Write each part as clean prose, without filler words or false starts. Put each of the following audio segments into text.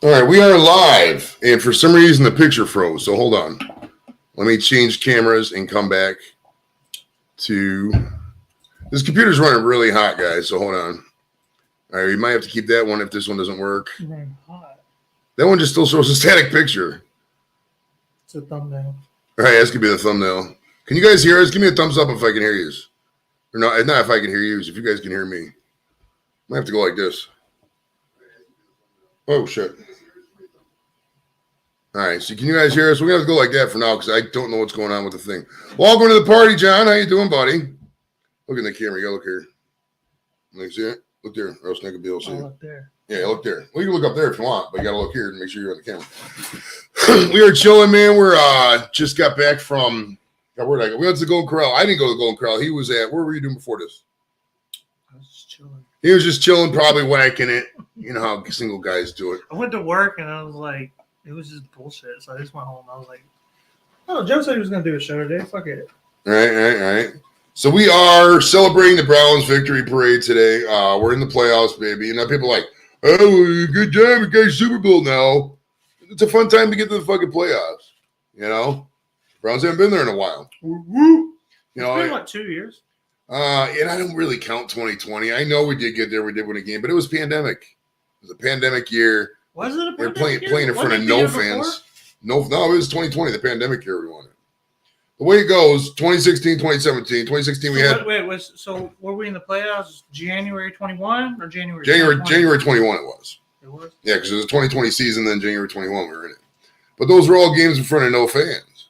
All right, we are live, and for some reason the picture froze, so hold on. Let me change cameras and come back to... This computer's running really hot, guys, so hold on. All right, we might have to keep that one if this one doesn't work. Running hot. That one just still shows a static picture. It's a thumbnail. All right, that's going to be the thumbnail. Can you guys hear us? Give me a thumbs up if I can hear you. Or not if I can hear you, if you guys can hear me. Might have to go like this. Oh, shit. All right, so can you guys hear us? We're going to have to go like that for now because I don't know what's going on with the thing. Welcome to the party, John. How you doing, buddy? Look in the camera. You got to look here. Let me see it. Look there, or else I could be able to see it. Look there. Yeah, look there. Well, you can look up there if you want, but you got to look here and make sure you're on the camera. We are chilling, man. We're just got back from... Where'd I go? We went to the Golden Corral. I didn't go to the Golden Corral. He was at... Where were you doing before this? I was just chilling. He was just chilling, probably whacking it. You know how single guys do it. I went to work and I was like, it was just bullshit. So I just went home. I was like, oh, Joe said he was going to do a show today. Fuck it. Right. So we are celebrating the Browns victory parade today. We're in the playoffs, baby. And now people are like, oh, good job. We got Super Bowl now. It's a fun time to get to the fucking playoffs. You know? Browns haven't been there in a while. You know, it's been, what, 2 years? And I don't really count 2020. I know we did get there. We did win a game, but it was pandemic. It was a pandemic year. Was it a pandemic year? Playing in front of no fans. Before? No, it was 2020, the pandemic year we won it. The way it goes, 2016, 2017. 2016 we had... So were we in the playoffs January 21 or January 21 it was. It was? Yeah, because it was a 2020 season, then January 21 we were in it. But those were all games in front of no fans.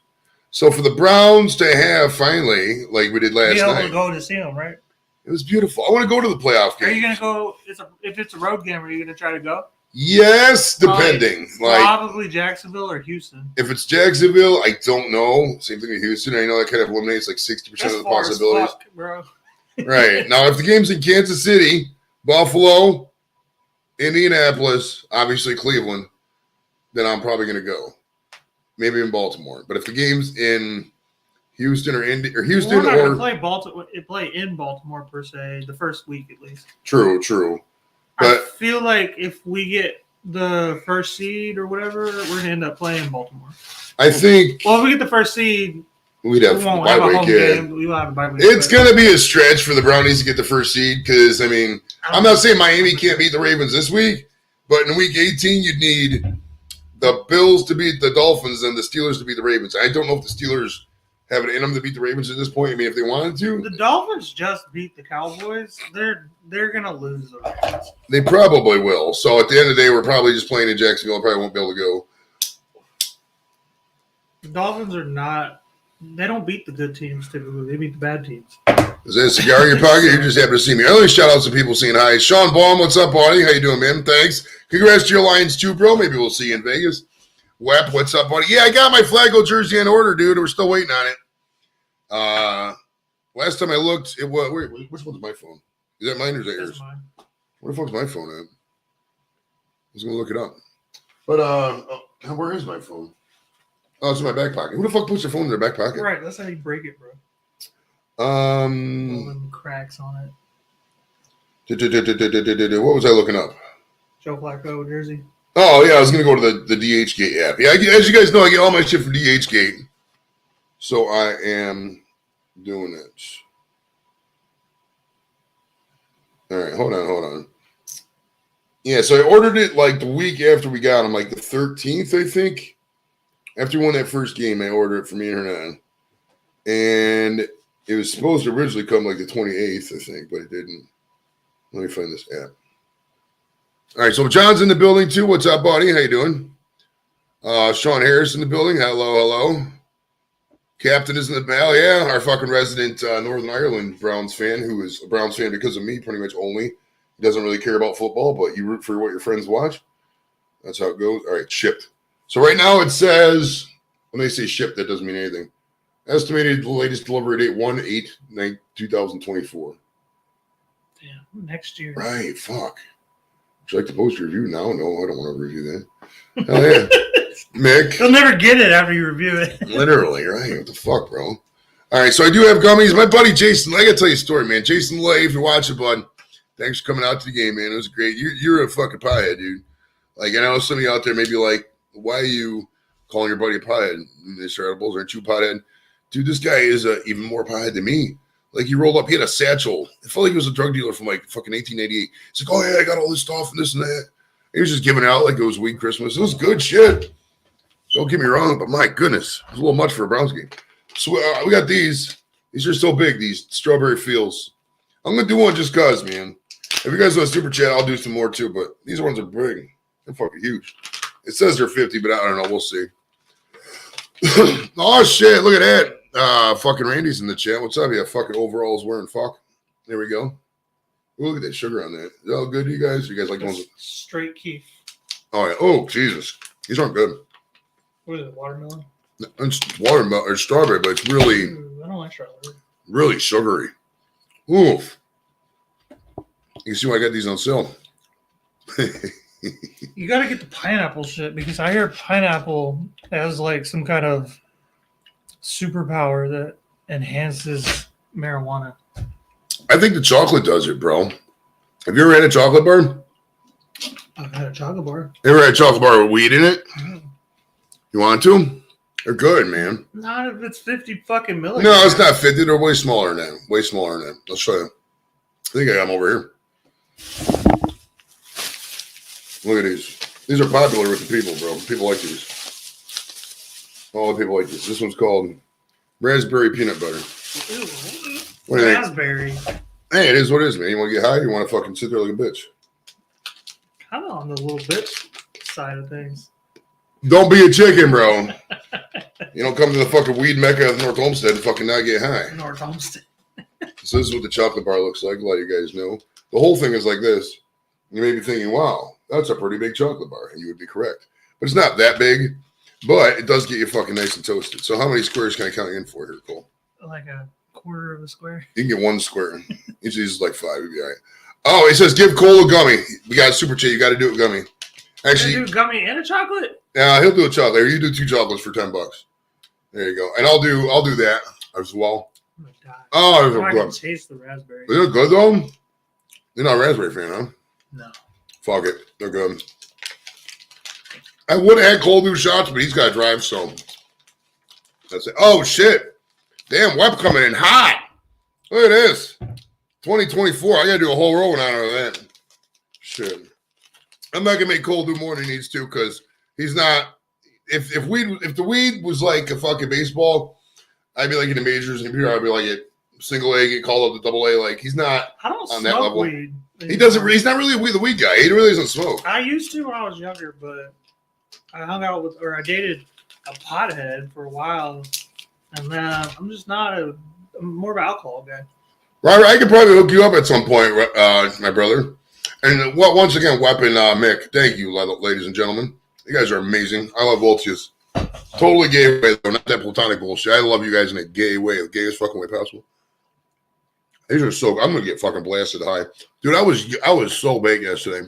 So for the Browns to have finally, like we did last night, able to go to see them, right? It was beautiful. I want to go to the playoff game. Are you going to go? If it's a road game, are you going to try to go? Yes, depending. Probably Jacksonville or Houston. If it's Jacksonville, I don't know. Same thing with Houston. I know that kind of eliminates like 60% of the possibilities. Fuck, bro. Right. Now, if the game's in Kansas City, Buffalo, Indianapolis, obviously Cleveland, then I'm probably going to go. Maybe in Baltimore. But if the game's in Houston or Houston, we're not going to play in Baltimore per se the first week at least. True. But I feel like if we get the first seed or whatever, we're going to end up playing Baltimore. I think... Well, if we get the first seed, we'd have a home game. We will have a bye week. It's going to be a stretch for the Brownies to get the first seed because, I mean, I'm not saying Miami can't beat the Ravens this week, but in week 18, you'd need the Bills to beat the Dolphins and the Steelers to beat the Ravens. I don't know if the Steelers have it in them to beat the Ravens at this point. I mean, if they wanted to. The Dolphins just beat the Cowboys. They're going to lose the Ravens. They probably will. So at the end of the day, we're probably just playing in Jacksonville. I probably won't be able to go. The Dolphins are not – they don't beat the good teams typically. They beat the bad teams. Is that a cigar in your pocket? You just happen to see me. I only shout out to people saying hi. Sean Baum, what's up, buddy? How you doing, man? Thanks. Congrats to your Lions too, bro. Maybe we'll see you in Vegas. Wep, what's up, buddy? Yeah, I got my Flacco jersey in order, dude. We're still waiting on it. Last time I looked, it was which one's my phone? Is that mine or is that yours? Mine. Where the fuck's my phone at? I was gonna look it up. But where is my phone? Oh, it's in my back pocket. Who the fuck puts their phone in their back pocket? Right, that's how you break it, bro. All them cracks on it. What was I looking up? Joe Flacco jersey. Oh, yeah, I was going to go to the DHgate app. Yeah, as you guys know, I get all my shit from DHgate. So I am doing it. All right, hold on. Yeah, so I ordered it like the week after we got them, like the 13th, I think. After we won that first game, I ordered it for me and Hernan. And it was supposed to originally come like the 28th, I think, but it didn't. Let me find this app. All right, so John's in the building too. What's up, buddy? How you doing? Sean Harris in the building. Hello. Captain is in the bell. Yeah, our fucking resident Northern Ireland Browns fan, who is a Browns fan because of me, pretty much only. He doesn't really care about football, but you root for what your friends watch. That's how it goes. All right, shipped. So right now it says, when they say shipped, that doesn't mean anything. Estimated latest delivery date 1/8/2024. Damn, next year. Right, fuck. Would you like to post a review now? No, I don't want to review that. Hell yeah. Mick. You'll never get it after you review it. Literally, right? What the fuck, bro? All right, so I do have gummies. My buddy Jason, I got to tell you a story, man. Jason Lay, if you're watching, bud, thanks for coming out to the game, man. It was great. You're a fucking piehead, dude. Like, I know some of you out there may be like, why are you calling your buddy a pothead? Mr. Edibles, aren't you a pothead? Dude, this guy is even more pothead than me. Like, he rolled up, he had a satchel. It felt like he was a drug dealer from like fucking 1888. He's like, oh yeah, I got all this stuff and this and that. He was just giving out like it was weed Christmas. It was good shit. Don't get me wrong, but my goodness, it was a little much for a Browns game. So we got these. These are so big, these strawberry fields. I'm going to do one just because, man. If you guys want a super chat, I'll do some more too, but these ones are big. They're fucking huge. It says they're 50, but I don't know. We'll see. Oh, shit. Look at that. Fucking Randy's in the chat. What's up? Yeah, fucking overalls wearing fuck. There we go. Ooh, look at that sugar on that. Is that all good to you guys? You guys like the ones? Straight Keef. Oh, yeah. Oh, Jesus. These aren't good. What is it, watermelon? It's watermelon or strawberry, but it's really, I don't like strawberry. really sugary. Oof. You can see why I got these on sale. You got to get the pineapple shit because I hear pineapple has like some kind of superpower that enhances marijuana. I think the chocolate does it, bro. Have you ever had a chocolate bar? I've had a chocolate bar. You ever had a chocolate bar with weed in it? Mm. You want to? They're good, man. Not if it's 50 fucking milligrams. No, it's not 50. They're way smaller than that. Way smaller than that. I'll show you. I think I got them over here. Look at these. These are popular with the people, bro. People like these. All the people like this. This one's called raspberry peanut butter. Ew. What do you think? Raspberry. Hey, it is what it is, man. You want to get high? You want to fucking sit there like a bitch? Kind of on the little bitch side of things. Don't be a chicken, bro. You don't come to the fucking weed mecca of North Olmsted and fucking not get high. North Homestead. So this is what the chocolate bar looks like. A lot of you guys know. The whole thing is like this. You may be thinking, wow, that's a pretty big chocolate bar. And you would be correct. But it's not that big. But it does get you fucking nice and toasted. So how many squares can I count you in for here, Cole? Like a quarter of a square. You can get one square. Each of these is like 5. You'll be all right. Oh, he says, give Cole a gummy. We got a super chat. You got to do it gummy. Actually, do gummy and a chocolate? Yeah, he'll do a chocolate. Or you do 2 chocolates for $10. There you go. And I'll do that as well. I'm gonna die. Oh, I can taste the raspberry. They're good though. You're not a raspberry fan, huh? No. Fuck it. They're good. I would have had Cole do shots, but he's got to drive, so that's it. Oh, shit. Damn, Web coming in hot. Look at this. 2024. I got to do a whole row out of that. Shit. I'm not going to make Cole do more than he needs to because he's not. If the weed was like a fucking baseball, I'd be like in the majors, and here I'd be like at single A, get called up to double A. Like he's not I don't on smoke that level. weed. He doesn't. He's not really the weed guy. He really doesn't smoke. I used to when I was younger, but I hung out with or I dated a pothead for a while, and then I'm just not I'm more of an alcohol guy. Robert, I could probably hook you up at some point, my brother. And once again, Weapon Mick, thank you, ladies and gentlemen. You guys are amazing. I love both of you. Totally gay way, though, not that platonic bullshit. I love you guys in a gay way, the gayest fucking way possible. These are so. I'm gonna get fucking blasted high, dude. I was so baked yesterday.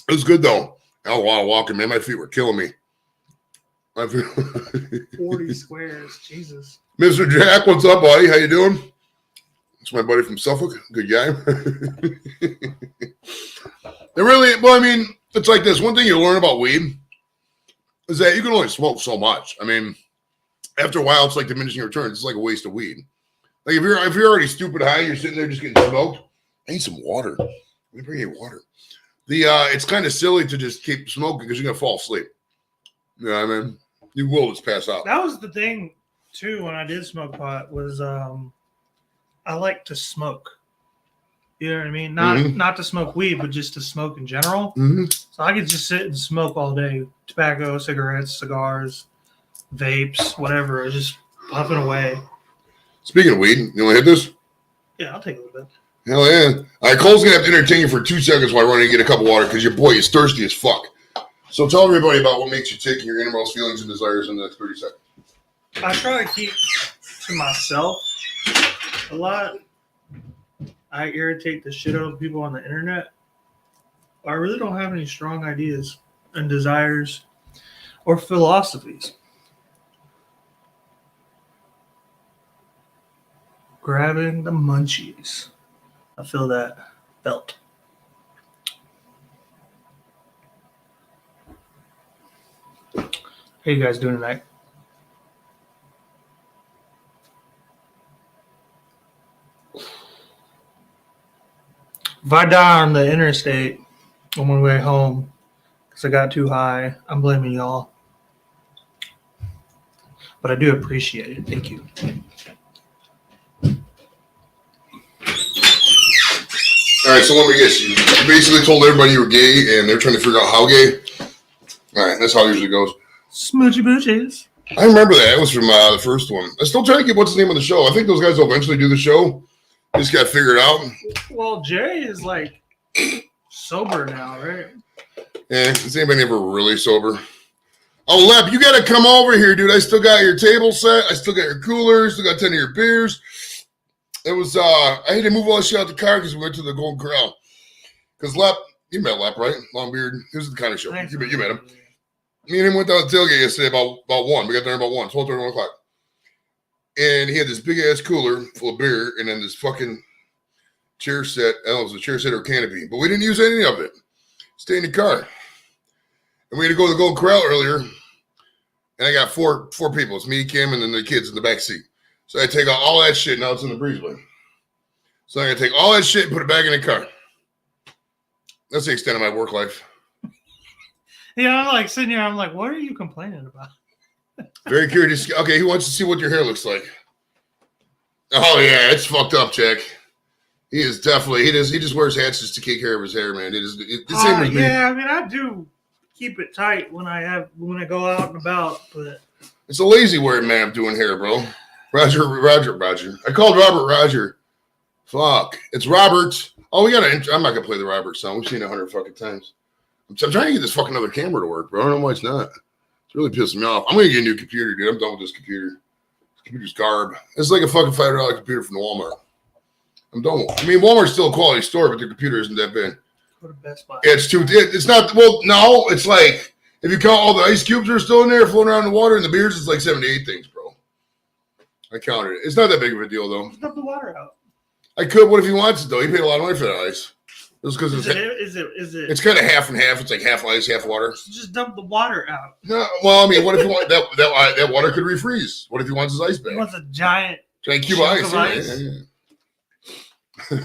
It was good though. I had a lot of walking, man. My feet were killing me. 40 squares, Jesus. Mr. Jack, what's up, buddy? How you doing? It's my buddy from Suffolk. Good guy. They really, well, I mean, it's like this. One thing you learn about weed is that you can only smoke so much. I mean, after a while, it's like diminishing returns. It's like a waste of weed. Like if you're already stupid high, you're sitting there just getting smoked. I need some water. Let me bring you water. It's kind of silly to just keep smoking because you're gonna fall asleep. You know what I mean? You will just pass out. That was the thing too when I did smoke pot was I like to smoke. You know what I mean? Not to smoke weed, but just to smoke in general. Mm-hmm. So I could just sit and smoke all day. Tobacco, cigarettes, cigars, vapes, whatever. I was just puffing away. Speaking of weed, you want to hit this? Yeah, I'll take a little bit. Hell yeah. All right, Cole's going to have to entertain you for 2 seconds while I run and get a cup of water because your boy is thirsty as fuck. So tell everybody about what makes you tick and your innermost feelings and desires in the next 30 seconds. I try to keep to myself a lot. I irritate the shit out of people on the internet. I really don't have any strong ideas and desires or philosophies. Grabbing the munchies. I feel that belt. How you guys doing tonight? If I die on the interstate on my way home because I got too high, I'm blaming y'all. But I do appreciate it. Thank you. All right, so let me guess. You basically told everybody you were gay, and they're trying to figure out how gay. All right, that's how it usually goes. Smoochy booches. I remember that. It was from the first one. I'm still trying to get what's the name of the show. I think those guys will eventually do the show. Just got figured out. Well, Jay is like sober now, right? Yeah, is anybody ever really sober? Oh, Lep, you got to come over here, dude. I still got your table set. I still got your coolers. Still got 10 of your beers. It was, I had to move all this shit out the car because we went to the Golden Corral. Because Lep, you met Lep, right? Longbeard. This is the kind of show. You met him. Me and him went down to tailgate yesterday about 1. We got there about 1, 12:30, 1 o'clock. And he had this big-ass cooler full of beer and then this fucking chair set. I don't know, it was a chair set or a canopy. But we didn't use any of it. Stay in the car. And we had to go to the Golden Corral earlier. And I got four people. It's me, Kim, and then the kids in the back seat. So I take out all that shit. Now it's in the breezeway. So I got to take all that shit and put it back in the car. That's the extent of my work life. Yeah, I'm like sitting here. I'm like, what are you complaining about? Very curious. Okay, he wants to see what your hair looks like. Oh yeah, it's fucked up, Jack. He is definitely. He just wears hats just to take care of his hair, man. It's the same as me. Yeah, I mean, I do keep it tight when I go out and about, but it's a lazy word, man. I'm doing hair, bro. Roger. I called Robert Roger. Fuck, it's Robert. Oh, we gotta. I'm not gonna play the Robert song. We've seen it 100 fucking times. I'm trying to get this fucking other camera to work, bro. I don't know why it's not. It's really pissing me off. I'm gonna get a new computer, dude. I'm done with this computer. This computer's garb. It's like a fucking $5 computer from Walmart. I'm done with it. I mean, Walmart's still a quality store, but the computer isn't that bad. Go to Best Buy. It's not. Well, no. It's like if you count all the ice cubes that are still in there floating around in the water and the beers, it's like 7 to 8 things, bro. I counted it. It's not that big of a deal, though. Just dump the water out. I could. What if he wants it, though? He paid a lot of money for that ice. Just because is it? It's kind of half and half. It's like half ice, half water. Just dump the water out. No, well, I mean, what if you want that water could refreeze? What if he wants his ice back? He wants a giant cube of ice. Yeah.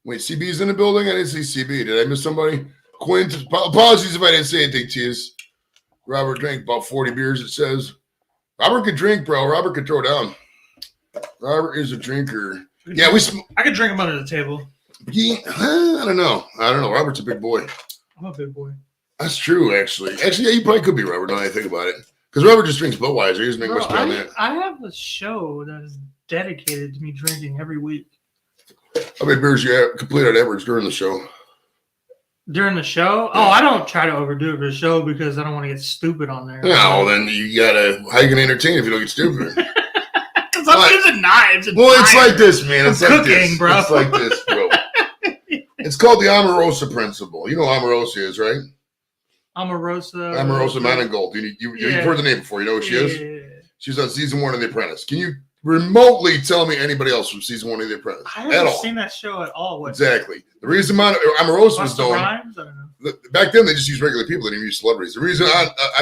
Wait, CB's in the building? I didn't see CB. Did I miss somebody? Quint. Apologies if I didn't say anything to you. Robert drank about 40 beers, it says. Robert could drink, bro. Robert could throw down. Robert is a drinker. Yeah, I could drink him under the table. Yeah, I don't know. Robert's a big boy. I'm a big boy. That's true, actually. Actually, yeah, you probably could be Robert now that I think about it. Because Robert just drinks Budweiser. He doesn't make much on that. I have a show that is dedicated to me drinking every week. How many beers you have complete on average during the show? During the show? Oh, I don't try to overdo it for the show because I don't want to get stupid on there. No, then you gotta. How you gonna entertain if you don't get stupid? Because I'm using knives. It's like this, man. It's like cooking, this, bro. It's like this, bro. It's called the Omarosa principle. You know what Omarosa is, right? Omarosa Manigault. You've heard the name before. You know who she is? Yeah. She was on season 1 of The Apprentice. Can you remotely tell me anybody else from season 1 of The Apprentice? I haven't seen that show at all. Exactly. The reason Omarosa was known. Rhymes? I don't know. Back then, they just used regular people. They didn't use celebrities. The reason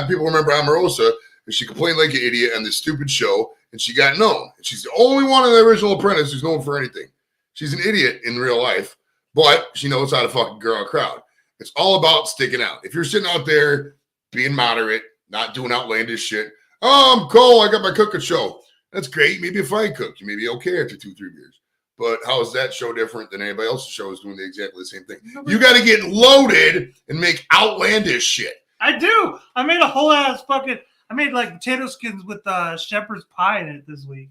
people remember Omarosa is she complained like an idiot on this stupid show, and she got known. And she's the only one in the original Apprentice who's known for anything. She's an idiot in real life, but she knows how to fucking girl a crowd. It's all about sticking out. If you're sitting out there being moderate, not doing outlandish shit, oh, I'm cold, I got my cooking show. That's great. Maybe if I cook, you may be okay after 2-3 beers. But how is that show different than anybody else's show is doing exactly the same thing? You got to get loaded and make outlandish shit. I do. I made a whole ass fucking. I made like potato skins with shepherd's pie in it this week.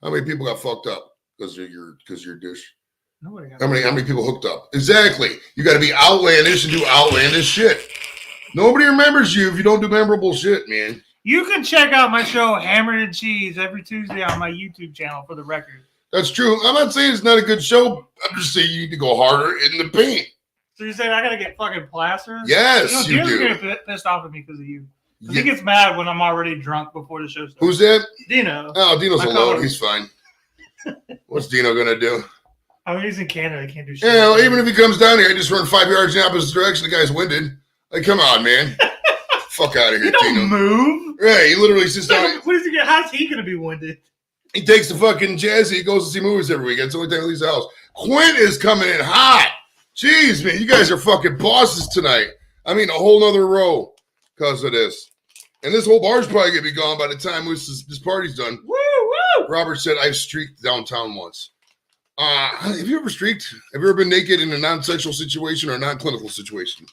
How many people got fucked up because of your dish? Nobody got How many people hooked up? Exactly. You got to be outlandish and do outlandish shit. Nobody remembers you if you don't do memorable shit, man. You can check out my show Hammered and Cheese every Tuesday on my YouTube channel for the record. That's true. I'm not saying it's not a good show. I'm just saying you need to go harder in the paint. So you're saying I got to get fucking plastered? Yes, you do. Dino's getting pissed off at me because of you. Yeah. He gets mad when I'm already drunk before the show starts. Who's that? Dino. Oh, Dino's alone. He's fine. What's Dino going to do? I mean, he's in Canada. He can't do shit. Yeah, well, even if he comes down here, I just run 5 yards in the opposite direction. The guy's winded. Like, come on, man. fuck out of here, You don't Tino. move. Right, he literally sits down. What is he? How's he gonna be winded? He takes the fucking Jazzy. He goes to see movies every weekend. It's the only time he leaves the house. Quint is coming in hot. Jeez, man, you guys are fucking bosses tonight. I mean, a whole nother row because of this. And this whole bar's probably going to be gone by the time this party's done. Woo, woo. Robert said, I've streaked downtown once. Have you ever streaked? Have you ever been naked in a non-sexual situation or a non-clinical situation?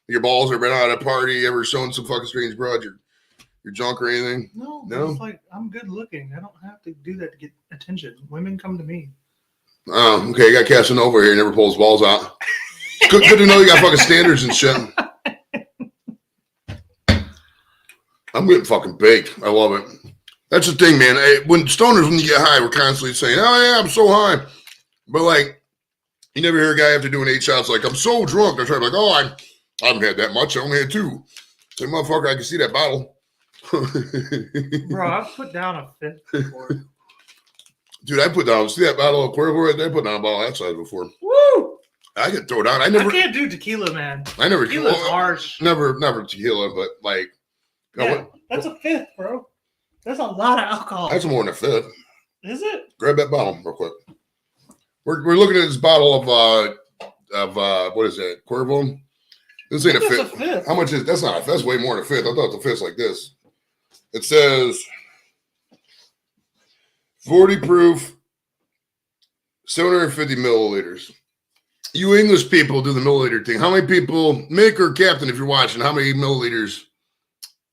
Your balls have been out at a party, ever shown some fucking strange broad, your junk or anything? No. It's like, I'm good looking. I don't have to do that to get attention. Women come to me. Oh, okay. You got Casanova here. He never pulls balls out. Good to know you got fucking standards and shit. I'm getting fucking baked. I love it. That's the thing, man. When stoners, when you get high, we're constantly saying, oh, yeah, I'm so high. But, like, you never hear a guy after doing 8 shots like, I'm so drunk. They're trying to be like, oh, I haven't had that much. I only had 2. Say, motherfucker, I can see that bottle. Bro, I've put down a 5th before. Dude, I put down, see that bottle of Cuervo right there? I put down a bottle that size before. Woo! I could throw it down. I can't do tequila, man. Tequila's harsh. Never tequila, but like. Yeah, that's a 5th, bro. That's a lot of alcohol. That's more than a 5th. Is it? Grab that bottle real quick. We're looking at this bottle of what is that? Cuervo? This ain't a 5th. How much is that's not? That's way more than a 5th. I thought the 5th's like this. It says 40 proof, 750 milliliters. You English people do the milliliter thing. How many people, Mick or Captain, if you're watching, how many milliliters?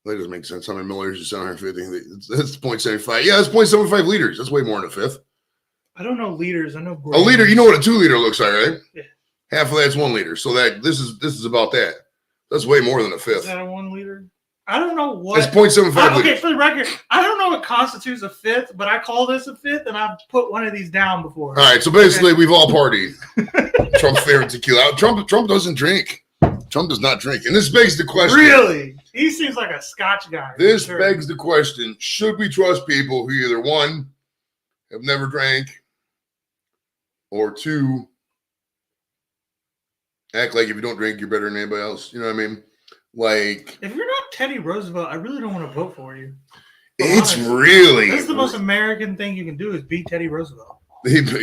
That doesn't make sense. How many milliliters is 750? That's 0.75. Yeah, that's 0.75 liters. That's way more than a 5th. I don't know liters. I know grams. A liter. You know what a 2 liter looks like, right? Yeah. Half of that's 1 liter. So that this is about that. That's way more than a 5th. Is that a 1 liter? I don't know what. It's 0.75 okay, for the record, I don't know what constitutes a 5th, but I call this a 5th, and I've put one of these down before. All right, so basically, we've all partied. Trump's favorite tequila. Trump doesn't drink. Trump does not drink. And this begs the question. Really? He seems like a Scotch guy. This begs the question, should we trust people who either, 1, have never drank, or 2, act like if you don't drink, you're better than anybody else? You know what I mean? Like, if you're not Teddy Roosevelt, I really don't want to vote for you. It's really. That's the most American thing you can do is beat Teddy Roosevelt.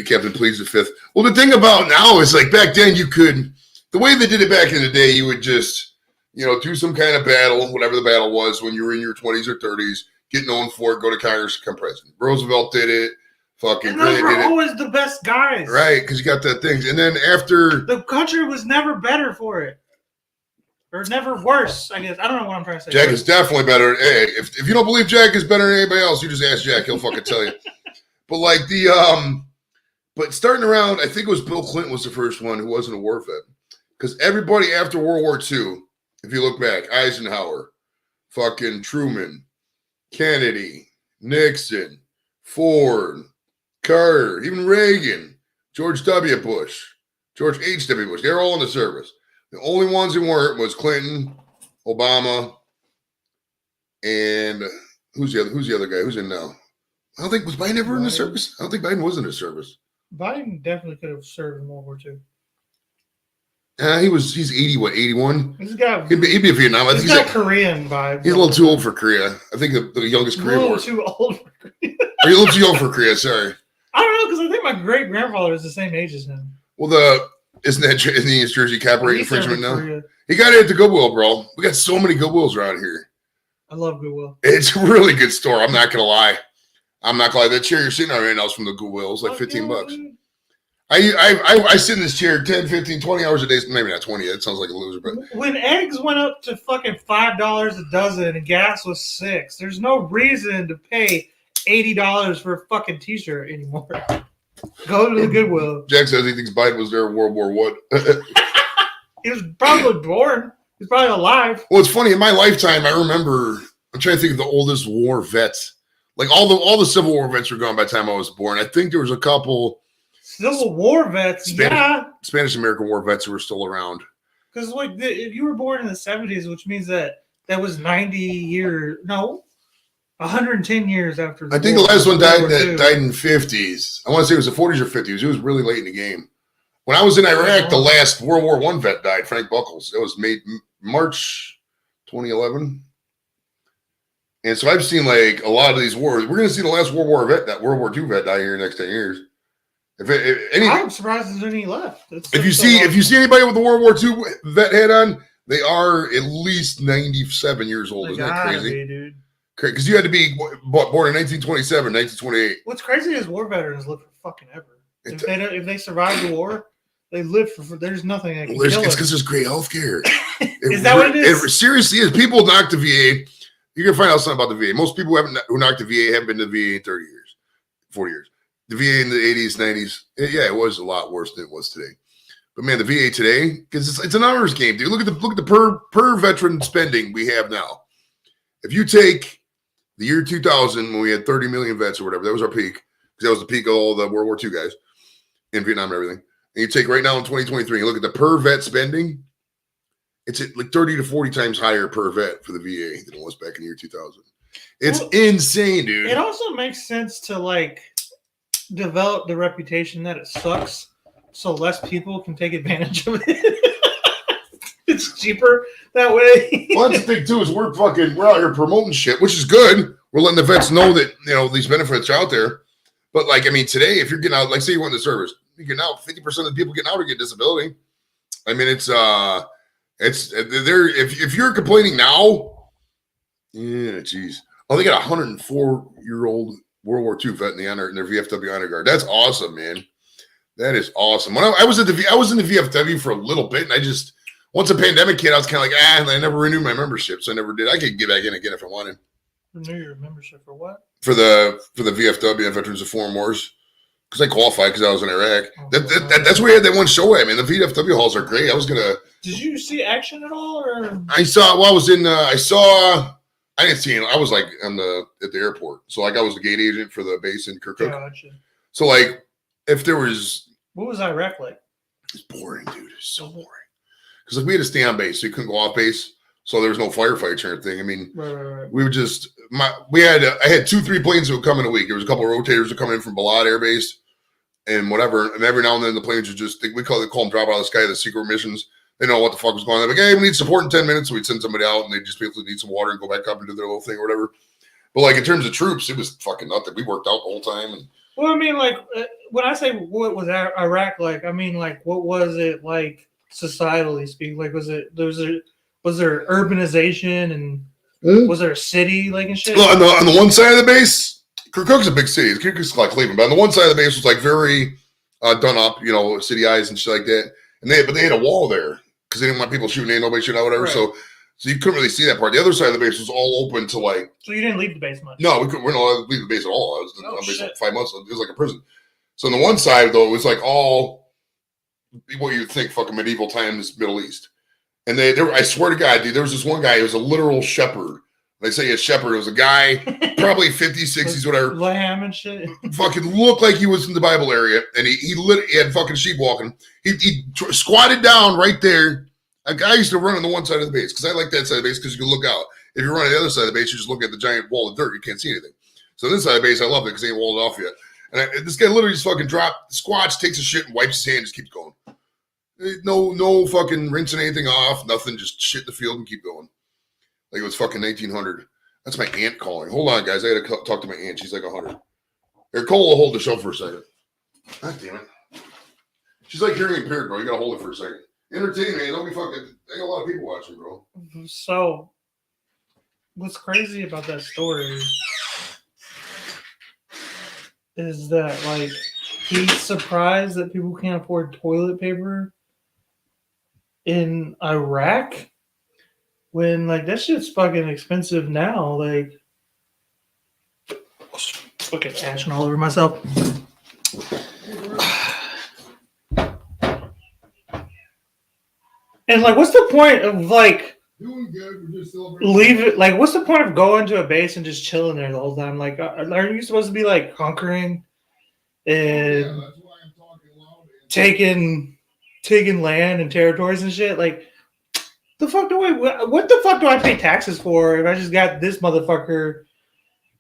Captain pleads the 5th. Well, the thing about now is like back then you could, the way they did it back in the day, you would just, do some kind of battle, whatever the battle was when you were in your 20s or 30s, get known for it, go to Congress, become president. Roosevelt did it. Fucking and those were always the best guys. Right, because you got that thing. And then after. The country was never better for it. Or never worse, I guess. I don't know what I'm trying to say. Jack is definitely better. Hey, if you don't believe Jack is better than anybody else, you just ask Jack. He'll fucking tell you. But like but starting around, I think it was Bill Clinton was the first one who wasn't a war vet. Because everybody after World War II, if you look back, Eisenhower, fucking Truman, Kennedy, Nixon, Ford, Carter, even Reagan, George W. Bush, George H.W. Bush, they're all in the service. The only ones who weren't was Clinton, Obama, and who's the other guy? Who's in now? I don't think was Biden ever in the service. I don't think Biden was in the service. Biden definitely could have served in World War II. He's 80, what, 81? He's got he'd be a Vietnam. I think he's got Korean vibe. He's a little too old for Korea. I think the youngest Korean war. A little too old for Korea. Are you a little too young for Korea? Sorry. I don't know, because I think my great grandfather is the same age as him. Well, isn't he East Jersey copyright infringement now? Korea. He got it at the Goodwill, bro. We got so many Goodwills around here. I love Goodwill. It's a really good store. I'm not gonna lie. That chair you're sitting on right now is from the Goodwill. It's like $15. I sit in this chair 10, 15, 20 hours a day. Maybe not 20. That sounds like a loser. But when eggs went up to fucking $5 a dozen and gas was $6, there's no reason to pay $80 for a fucking t-shirt anymore. Go to the Goodwill. Jack says he thinks Biden was there in World War I. He was probably born. He's probably alive. Well, it's funny. In my lifetime, I remember. I'm trying to think of the oldest war vets. Like all the Civil War vets were gone by the time I was born. I think there was a couple Civil War vets. Spanish American War vets who were still around. Because if you were born in the 70s, which means that was 90 years. No. 110 years after. I think the last one died in 50s. I want to say it was the 40s or 50s. It was really late in the game. When I was in Iraq, the last World War I vet died, Frank Buckles. It was March 2011. And so I've seen like a lot of these wars. We're going to see the last World War II vet die here in the next 10 years. I'm surprised there's any left. If you see anybody with the World War II vet hat on, they are at least 97 years old. Isn't that crazy? Dude. Because you had to be born in 1927, 1928. What's crazy is war veterans live for fucking ever. If they survive the war, they live for. There's nothing that can kill them. It's because there's great health care. Is that what it is? It seriously is. People knock the VA. You're going to find out something about the VA. Most people who knocked the VA haven't been to the VA in 30 years, 40 years. The VA in the 80s, 90s, it was a lot worse than it was today. But man, the VA today, because it's an honors game, dude. Look at the per veteran spending we have now. If you take the year 2000 when we had 30 million vets or whatever, that was our peak, because that was the peak of all the World War II guys in Vietnam and everything. And you take right now in 2023 and look at the per vet spending, it's at like 30 to 40 times higher per vet for the VA than it was back in the year 2000. It's insane, dude. It also makes sense to like develop the reputation that it sucks so less people can take advantage of it. It's cheaper that way. Well, that's the thing too, is we're out here promoting shit, which is good. We're letting the vets know that, you know, these benefits are out there. But like, I mean, today, if you're getting out, like say you went in the service, you get out, 50% of the people getting out are getting disability. I mean, it's there. If you're complaining now, yeah, geez. Oh, they got a 104-year-old World War II vet in their VFW honor guard. That's awesome, man. That is awesome. When I was in the VFW for a little bit, and I just once the pandemic hit, I was kind of like, and I never renewed my membership, so I never did. I could get back in again if I wanted. Renew your membership for what? For the VFW, Veterans of Foreign Wars, because I qualified because I was in Iraq. That's where we had that one show at. Man, the VFW halls are great. Did you see action at all, or I saw? Well, I didn't see it. I was like at the airport, so like I was the gate agent for the base in Kirkuk. Gotcha. So like, if there was, what was Iraq like? It's boring, dude. It's so boring. Because like we had to stay on base, so you couldn't go off base. So there was no firefights or anything. I mean, right. We would just I had 2-3 planes that would come in a week. There was a couple of rotators that come in from Balad Air Base and whatever. And every now and then the planes would just we call them drop out of the sky, the secret missions. They know what the fuck was going on. They're like, hey, we need support in 10 minutes. So we'd send somebody out and they'd just be able to need some water and go back up and do their little thing or whatever. But like in terms of troops, it was fucking nothing. We worked out the whole time. And well, I mean, like when I say what was Iraq like, I mean like what was it like societally speaking? Like was there urbanization and was there a city like and shit? Well, on the one side of the base, Kirkuk's a big city. Kirkuk's like Cleveland, but on the one side of the base was like very done up, you know, city eyes and shit like that. And they had a wall there because they didn't want people shooting in, nobody shooting out, whatever. Right. So you couldn't really see that part. The other side of the base was all open to like. So you didn't leave the base much? No, we're not allowed to leave the base at all. I was on base like 5 months. It was like a prison. So on the one side though, it was like all what you would think fucking medieval times Middle East. And I swear to God, dude, there was this one guy who was a literal shepherd. They say a shepherd. It was a guy, probably 50s, 60s, whatever. Lamb and shit. Fucking looked like he was in the Bible area. And he had fucking sheep walking. He squatted down right there. A guy used to run on the one side of the base because I like that side of the base because you can look out. If you're running the other side of the base, you just look at the giant wall of dirt. You can't see anything. So this side of the base, I love it because they ain't walled off yet. And this guy literally just fucking squats, takes a shit, and wipes his hand, and just keeps going. No fucking rinsing anything off, nothing, just shit in the field and keep going. Like it was fucking 1900. That's my aunt calling. Hold on, guys. I got to talk to my aunt. She's like 100. Here, Cole will hold the show for a second. God damn it. She's like hearing impaired, bro. You got to hold it for a second. Entertain me. Don't be fucking. Ain't a lot of people watching, bro. So, what's crazy about that story is that, like, he's surprised that people can't afford toilet paper in Iraq when, like, that shit's fucking expensive now. Like, fucking ashing all over myself. And, like, what's the point of, like, doing good, we're just celebrating. Leave it? Like, what's the point of going to a base and just chilling there the whole time? Like, aren't you supposed to be, like, conquering and that's why I'm talking loud taking land and territories and shit? Like, what the fuck do I pay taxes for if I just got this motherfucker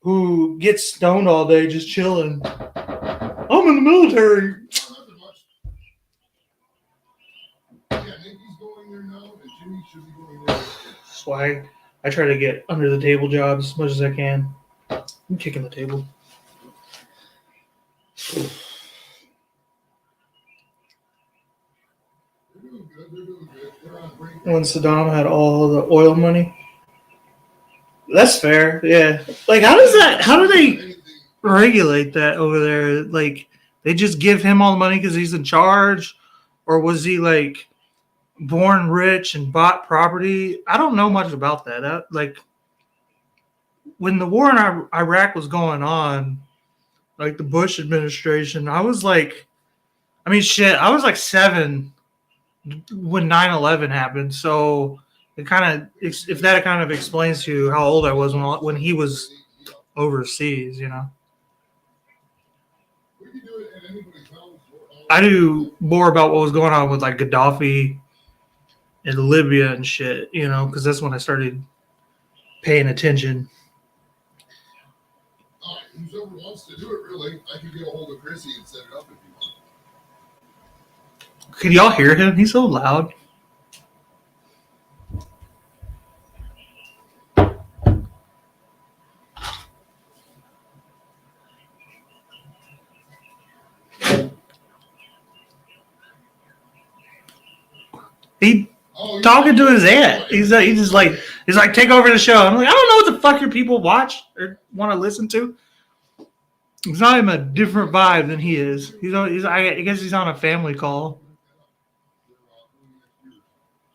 who gets stoned all day just chilling? I'm in the military. Yeah, Nikki's going there now, and Jimmy should be going there. Swag. I try to get under the table jobs as much as I can. I'm kicking the table. When Saddam had all the oil money. That's fair, yeah. Like, how do they regulate that over there? Like, they just give him all the money because he's in charge? Or was he, like, born rich and bought property? I don't know much about that. Like, when the war in Iraq was going on, like the Bush administration, I was like, I mean, shit, I was like 7 when 9/11 happened. So it kind of, if that kind of explains to you how old I was when he was overseas, you know. I knew more about what was going on with like Gaddafi and Libya and shit, you know, because that's when I started paying attention. Whoever wants to do it, really, I can get a hold of Chrissy and set it up if you want. Can y'all hear him? He's so loud. He talking to his aunt. He's like take over the show. I'm like, I don't know what the fuck your people watch or want to listen to. He's not even a different vibe than he is. I guess he's on a family call.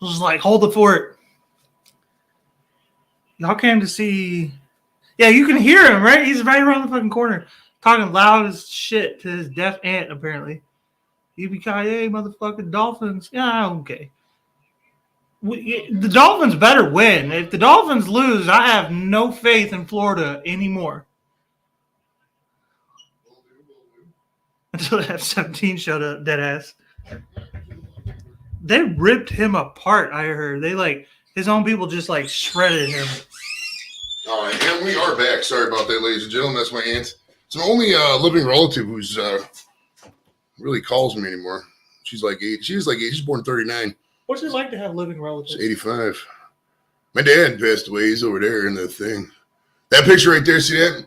Just like, hold the fort. Y'all came to see. Yeah, you can hear him, right? He's right around the fucking corner, talking loud as shit to his deaf aunt. Apparently, yippee-ki-yay, motherfucking Dolphins. Yeah, okay. The Dolphins better win. If the Dolphins lose, I have no faith in Florida anymore. Until F-17 showed up, dead ass. They ripped him apart, I heard. They like his own people just like shredded him. All right, and we are back. Sorry about that, ladies and gentlemen. That's my aunt. It's the only living relative who's really calls me anymore. She's like 8. She's like 8. She's born 39. What's it like to have living relatives? She's 85. My dad passed away. He's over there in the thing. That picture right there, see that?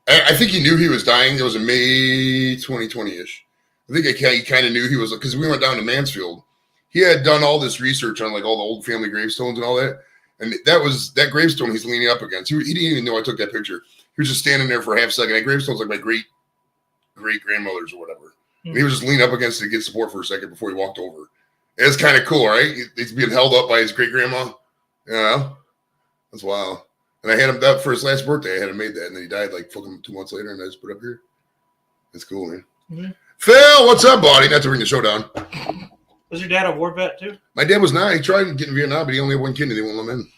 I think he knew he was dying. It was in May 2020-ish. I think he kind of knew he was, because we went down to Mansfield. He had done all this research on like all the old family gravestones and all that. And that gravestone he's leaning up against. He didn't even know I took that picture. He was just standing there for a half second. That gravestone's like my great-grandmother's or whatever. And he was just leaning up against it to get support for a second before he walked over. It's kind of cool, right? He's being held up by his great-grandma. You know? That's wild. And I had him that for his last birthday. I had him made that. And then he died like fucking 2 months later. And I just put it up here. That's cool, man. Mm-hmm. Phil, what's up, buddy? Not to bring the show down. Was your dad a war vet, too? My dad was not. He tried to get in Vietnam, but he only had one kidney. They won't let him in.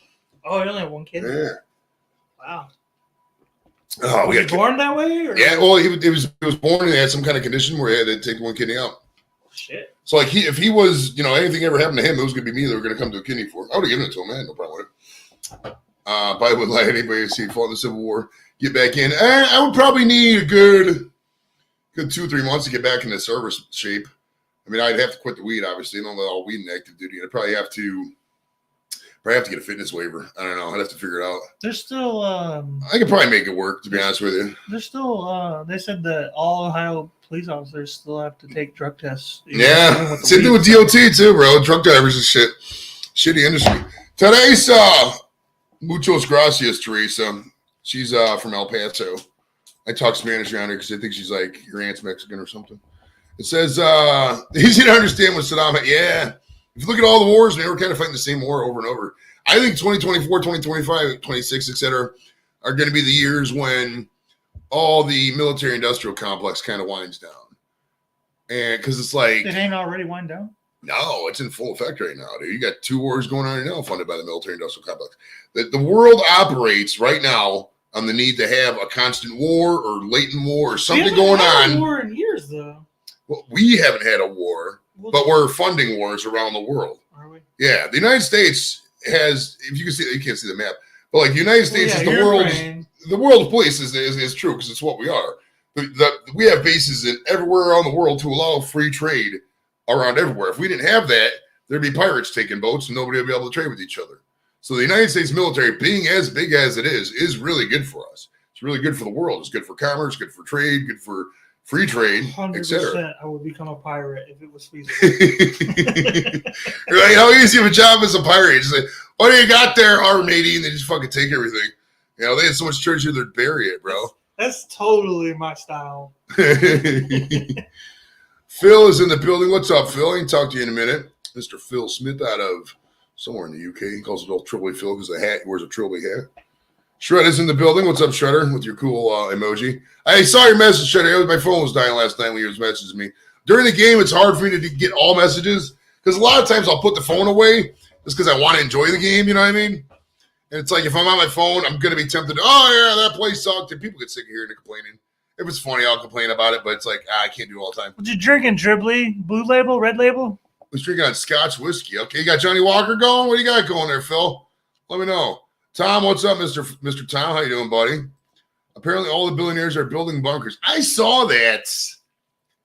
Oh, he only had one kidney? Yeah. Wow. Oh, was he born that way? Or? Yeah, well, he was born and he had some kind of condition where he had to take one kidney out. Shit. So, like, if he was, anything ever happened to him, it was going to be me that were going to come to a kidney for. I would have given it to him, man. No problem with it. Probably wouldn't let anybody see fought in the Civil War get back in. I would probably need a good 2-3 months to get back into service shape. I mean, I'd have to quit the weed, obviously. I don't let all weed in active duty. I'd probably have to get a fitness waiver. I don't know. I'd have to figure it out. There's still I could probably make it work, to be honest with you. There's still they said that all Ohio police officers still have to take drug tests. Yeah. Same thing with DOT too, bro. Drug drivers and shit. Shitty industry. Today's muchos gracias, Teresa. She's from El Paso. I talk Spanish around her because I think she's like your aunt's Mexican or something. It says, easy to understand what Saddam had. Yeah. If you look at all the wars, they were kind of fighting the same war over and over. I think 2024, 2025, 26, et cetera, are going to be the years when all the military-industrial complex kind of winds down. And because it's like... It ain't already wind down? No, it's in full effect right now, dude. You got 2 wars going on right now funded by the military-industrial complex. The world operates right now on the need to have a constant war or latent war or something going on. War in years, though. Well, we haven't had a war, but we're funding wars around the world. Are we? Yeah, the United States has. If you can see, you can't see the map, but like the United States is the world's police is true because it's what we are. We have bases in everywhere around the world to allow free trade around everywhere. If we didn't have that, there'd be pirates taking boats and nobody would be able to trade with each other. So the United States military, being as big as it is really good for us. It's really good for the world. It's good for commerce, good for trade, good for free trade, 100%. I would become a pirate if it was feasible. Right? How easy of a job as a pirate? Just like, what do you got there, R80? And they just fucking take everything. You know, they had so much treasure they'd bury it, bro. That's totally my style. Phil is in the building. What's up, Phil? I can talk to you in a minute. Mr. Phil Smith out of somewhere in the UK. He calls himself Trilby Phil because the hat, he wears a Trilby hat. Shred is in the building. What's up, Shredder, with your cool emoji? I saw your message, Shredder. My phone was dying last night when you was messaging me. During the game, it's hard for me to get all messages because a lot of times I'll put the phone away just because I want to enjoy the game, you know what I mean? And it's like if I'm on my phone, I'm going to be tempted to, oh, yeah, that play sucked. And people get sick of hearing it complaining. If it's funny, I'll complain about it, but it's like, I can't do it all the time. What you drinking, Dribbly? Blue Label, Red Label? I was drinking on Scotch whiskey. Okay, you got Johnny Walker going? What do you got going there, Phil? Let me know. Tom, what's up, Mr. Tom? How you doing, buddy? Apparently all the billionaires are building bunkers. I saw that.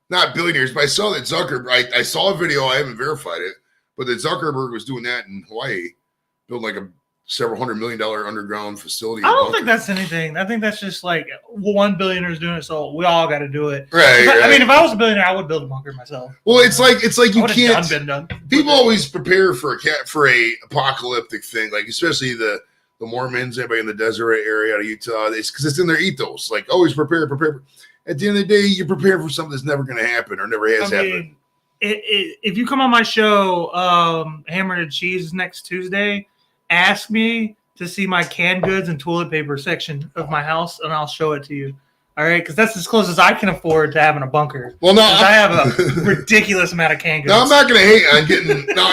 Not billionaires, but I saw that Zuckerberg. I saw a video. I haven't verified it, but that Zuckerberg was doing that in Hawaii, building like a several $100 million underground facility. I don't think that's anything. I think that's just like one billionaire is doing it, so we all got to do it. Right, right. I mean, if I was a billionaire, I would build a bunker myself. Well, it's like you can't. Been done. People always prepare for a apocalyptic thing, like especially the Mormons, everybody in the desert area out of Utah, because it's in their ethos. Like always prepare. At the end of the day, you're prepared for something that's never going to happen or never has happened. If you come on my show, Hammer and Cheese next Tuesday, ask me to see my canned goods and toilet paper section of my house, and I'll show it to you. All right, because that's as close as I can afford to having a bunker. Well, no, I have a ridiculous amount of canned goods. No, I'm not going to hate on getting. No,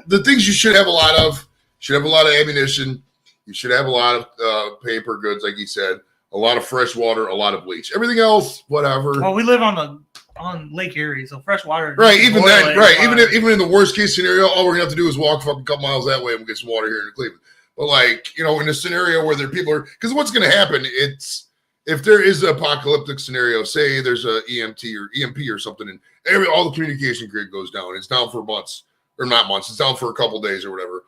the things you should have a lot of. Should have a lot of ammunition. You should have a lot of paper goods, like you said. A lot of fresh water, a lot of bleach. Everything else, whatever. Well, we live on Lake Erie, so fresh water. Right, even then, right. Even in the worst case scenario, all we're gonna have to do is walk a fucking couple miles that way and we'll get some water here in Cleveland. But like, you know, in a scenario where there people are, because what's gonna happen? It's if there is an apocalyptic scenario, say there's a EMP or something, and all the communication grid goes down. It's down for months, or not months. It's down for a couple days or whatever.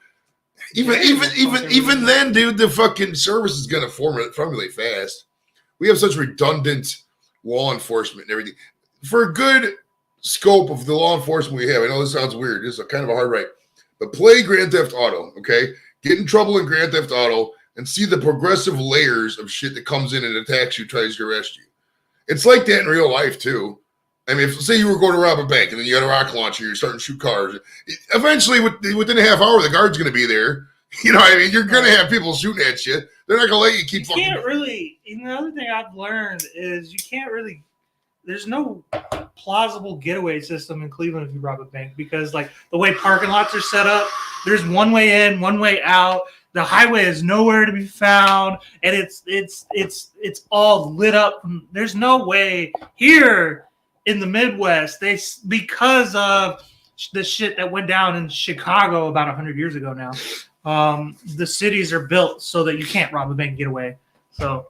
Even then, dude, the fucking service is gonna formulate fast. We have such redundant law enforcement and everything. For a good scope of the law enforcement we have, I know this sounds weird. This is kind of a hard right, but play Grand Theft Auto, okay? Get in trouble in Grand Theft Auto and see the progressive layers of shit that comes in and attacks you, tries to arrest you. It's like that in real life too. I mean, if say you were going to rob a bank and then you got a rocket launcher, you're starting to shoot cars. Eventually, within a half hour, the guard's going to be there. You know what I mean? You're going to have people shooting at you. They're not going to let you keep fucking. You can't really. Another thing I've learned is you can't really. There's no plausible getaway system in Cleveland if you rob a bank because, like, the way parking lots are set up, there's one way in, one way out. The highway is nowhere to be found, and it's all lit up. There's no way here in the Midwest. Because of the shit that went down in Chicago about 100 years ago now. The cities are built so that you can't rob a bank and get away. So,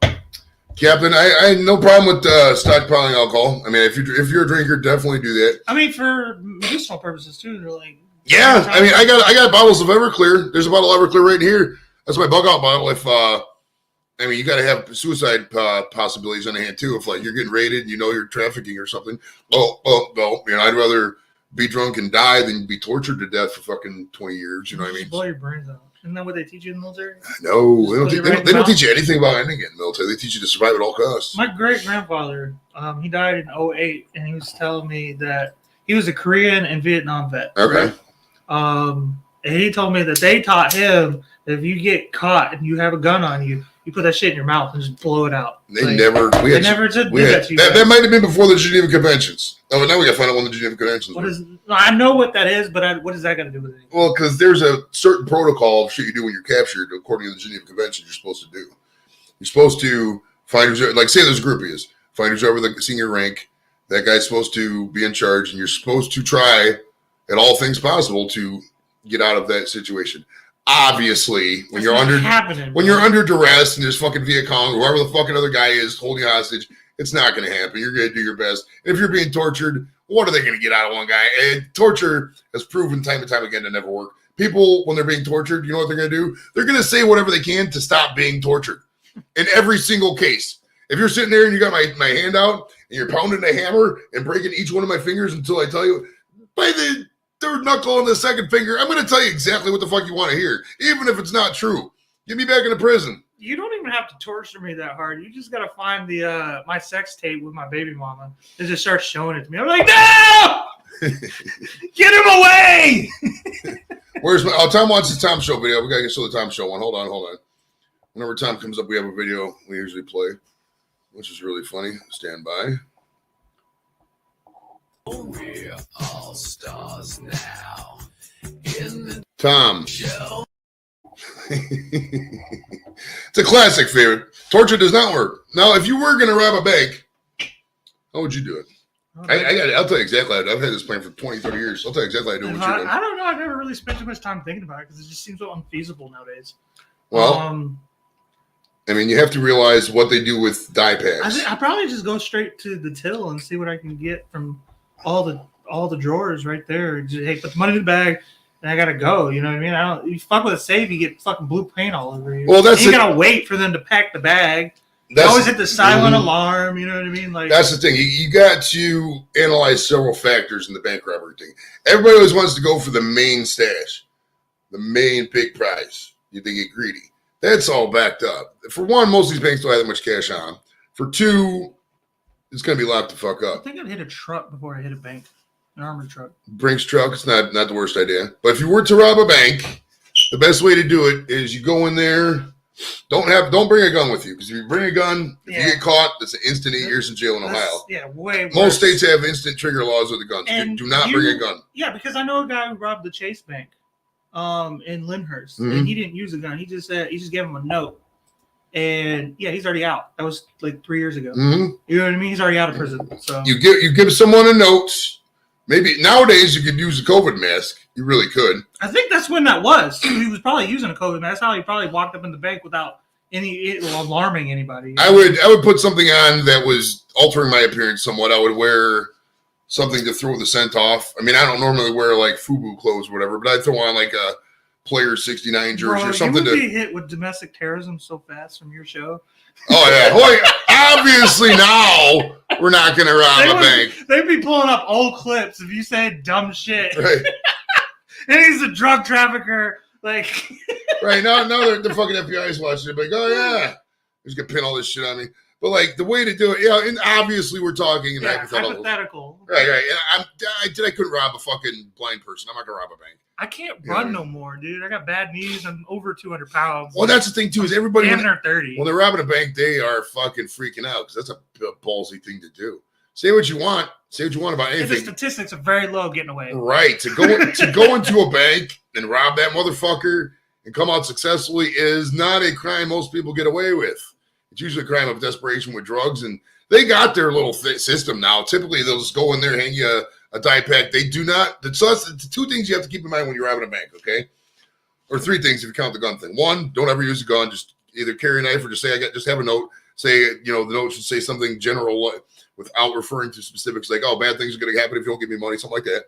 Captain, I no problem with stockpiling alcohol. I mean, if you're a drinker, definitely do that. I mean, for medicinal purposes too. They're like, yeah. I mean, I got bottles of Everclear. There's a bottle of Everclear right here. That's my bug out bottle. If I mean, you got to have suicide possibilities on hand too. If like you're getting raided, and you know you're trafficking or something. Well, you know, I'd rather be drunk and die than be tortured to death for fucking 20 years. You know what I mean? Blow your brains out. Isn't that what they teach you in the military? No, they don't teach you anything about anything in the military. They teach you to survive at all costs. My great-grandfather, he died in 2008, and he was telling me that he was a Korean and Vietnam vet. Okay. Right? And he told me that they taught him that if you get caught and you have a gun on you, you put that shit in your mouth and just blow it out. They never did that to you. That might have been before the Geneva Conventions. Oh, but now we got to find out when the Geneva Conventions were. I know what that is, but what is that got to do with it? Well, because there's a certain protocol of shit you do when you're captured, according to the Geneva Convention, you're supposed to do. You're supposed to find who's, like, say there's a group is, find who's over the senior rank. That guy's supposed to be in charge, and you're supposed to try at all things possible to get out of that situation. Obviously, when you're under duress and there's fucking Viet Cong, whoever the fucking other guy is holding you hostage, it's not going to happen. You're going to do your best. And if you're being tortured, what are they going to get out of one guy? And torture has proven time and time again to never work. People, when they're being tortured, you know what they're going to do? They're going to say whatever they can to stop being tortured. In every single case. If you're sitting there and you got my hand out and you're pounding a hammer and breaking each one of my fingers until I tell you, by the third knuckle and the second finger, I'm going to tell you exactly what the fuck you want to hear, even if it's not true. Get me back into prison. You don't even have to torture me that hard. You just got to find the my sex tape with my baby mama and just start showing it to me. I'm like, no! Get him away! Where's my... Oh, Tom wants the Tom Show video. We got to get to the Tom Show one. Hold on. Whenever Tom comes up, we have a video we usually play, which is really funny. Stand by. We're all stars now. In the Tom. show. It's a classic favorite. Torture does not work. Now, if you were going to rob a bank, how would you do it? I'll tell you exactly. I've had this plan for 20, 30 years. I'll tell you exactly how to do what you're doing. I don't know. I've never really spent too much time thinking about it because it just seems so unfeasible nowadays. Well, I mean, you have to realize what they do with dye packs. I probably just go straight to the till and see what I can get from all the drawers right there. Just, hey, put the money in the bag, and I gotta go. You know what I mean? You fuck with a safe, you get fucking blue paint all over you. Well, you gotta wait for them to pack the bag. You always hit the silent alarm. You know what I mean? Like that's the thing. You got to analyze several factors in the bank robbery thing. Everybody always wants to go for the main stash, the main big prize. They get greedy. That's all backed up. For one, most of these banks don't have that much cash on. For two, it's going to be locked the fuck up. I think I'd hit a truck before I hit a bank, an armored truck. Brinks truck, it's not the worst idea. But if you were to rob a bank, the best way to do it is you go in there. Don't bring a gun with you, because if you bring a gun, if you get caught, it's an instant 8 years in jail in Ohio. Yeah, way worse. Most states have instant trigger laws with the guns. And do not bring a gun. Yeah, because I know a guy who robbed the Chase Bank in Lyndhurst, Mm-hmm. and he didn't use a gun. He just gave him a note. And yeah, he's already out. That was like 3 years ago. Mm-hmm. You know what I mean? He's already out of prison. So you give someone a note. Maybe nowadays you could use a COVID mask. You really could. I think that's when that was. He was probably using a COVID mask. That's how he probably walked up in the bank without any alarming anybody. I would put something on that was altering my appearance somewhat. I would wear something to throw the scent off. I mean, I don't normally wear like FUBU clothes or whatever, but I'd throw on like a Player 69 jersey or something. You would be hit with domestic terrorism so fast from your show. Oh yeah, obviously now we're not going to rob a bank. They'd be pulling up old clips if you said dumb shit. Right. And he's a drug trafficker. Like, right now the fucking FBI's watching it. Like, oh yeah, he's gonna pin all this shit on me. But like the way to do it, and obviously we're talking in hypothetical. Right. And I couldn't rob a fucking blind person. I'm not gonna rob a bank. I can't run no more, dude. I got bad knees. I'm over 200 pounds. Well, that's the thing too. Is everybody when they're 30? When they're robbing a bank, they are fucking freaking out because that's a ballsy thing to do. Say what you want. Say what you want about anything. The statistics are very low getting away. Right. To go into a bank and rob that motherfucker and come out successfully is not a crime most people get away with. It's usually a crime of desperation with drugs, and they got their little system now. Typically, they'll just go in there, hang you a dye pack. They do not. So that's the two things you have to keep in mind when you're robbing a bank, okay? Or three things if you count the gun thing. One, don't ever use a gun. Just either carry a knife or just have a note. Say, the note should say something general without referring to specifics like, oh, bad things are going to happen if you don't give me money, something like that.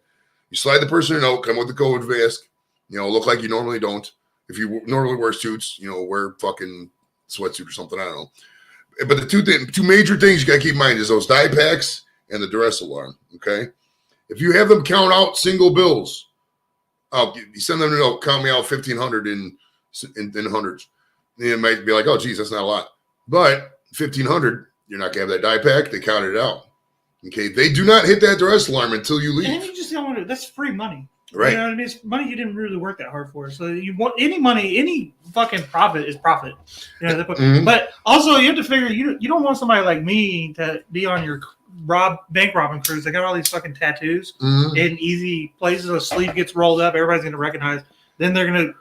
You slide the person a note, come with the COVID mask, look like you normally don't. If you normally wear suits, wear fucking sweatsuit or something, I don't know. But the two major things you got to keep in mind is those dye packs and the duress alarm, okay? If you have them count out single bills, you send them a note, count me out 1,500 in hundreds. And it might be like, oh, geez, that's not a lot. But 1,500, you're not going to have that dye pack. They counted it out. Okay? They do not hit that duress alarm until you leave. And you just don't want to. That's free money. Right. You know what I mean? It's money you didn't really work that hard for. So you want any money, any fucking profit is profit. Mm-hmm. But also you have to figure you don't want somebody like me to be on your bank robbing cruise. They got all these fucking tattoos in easy places. A sleeve gets rolled up, everybody's gonna recognize. Then they're gonna,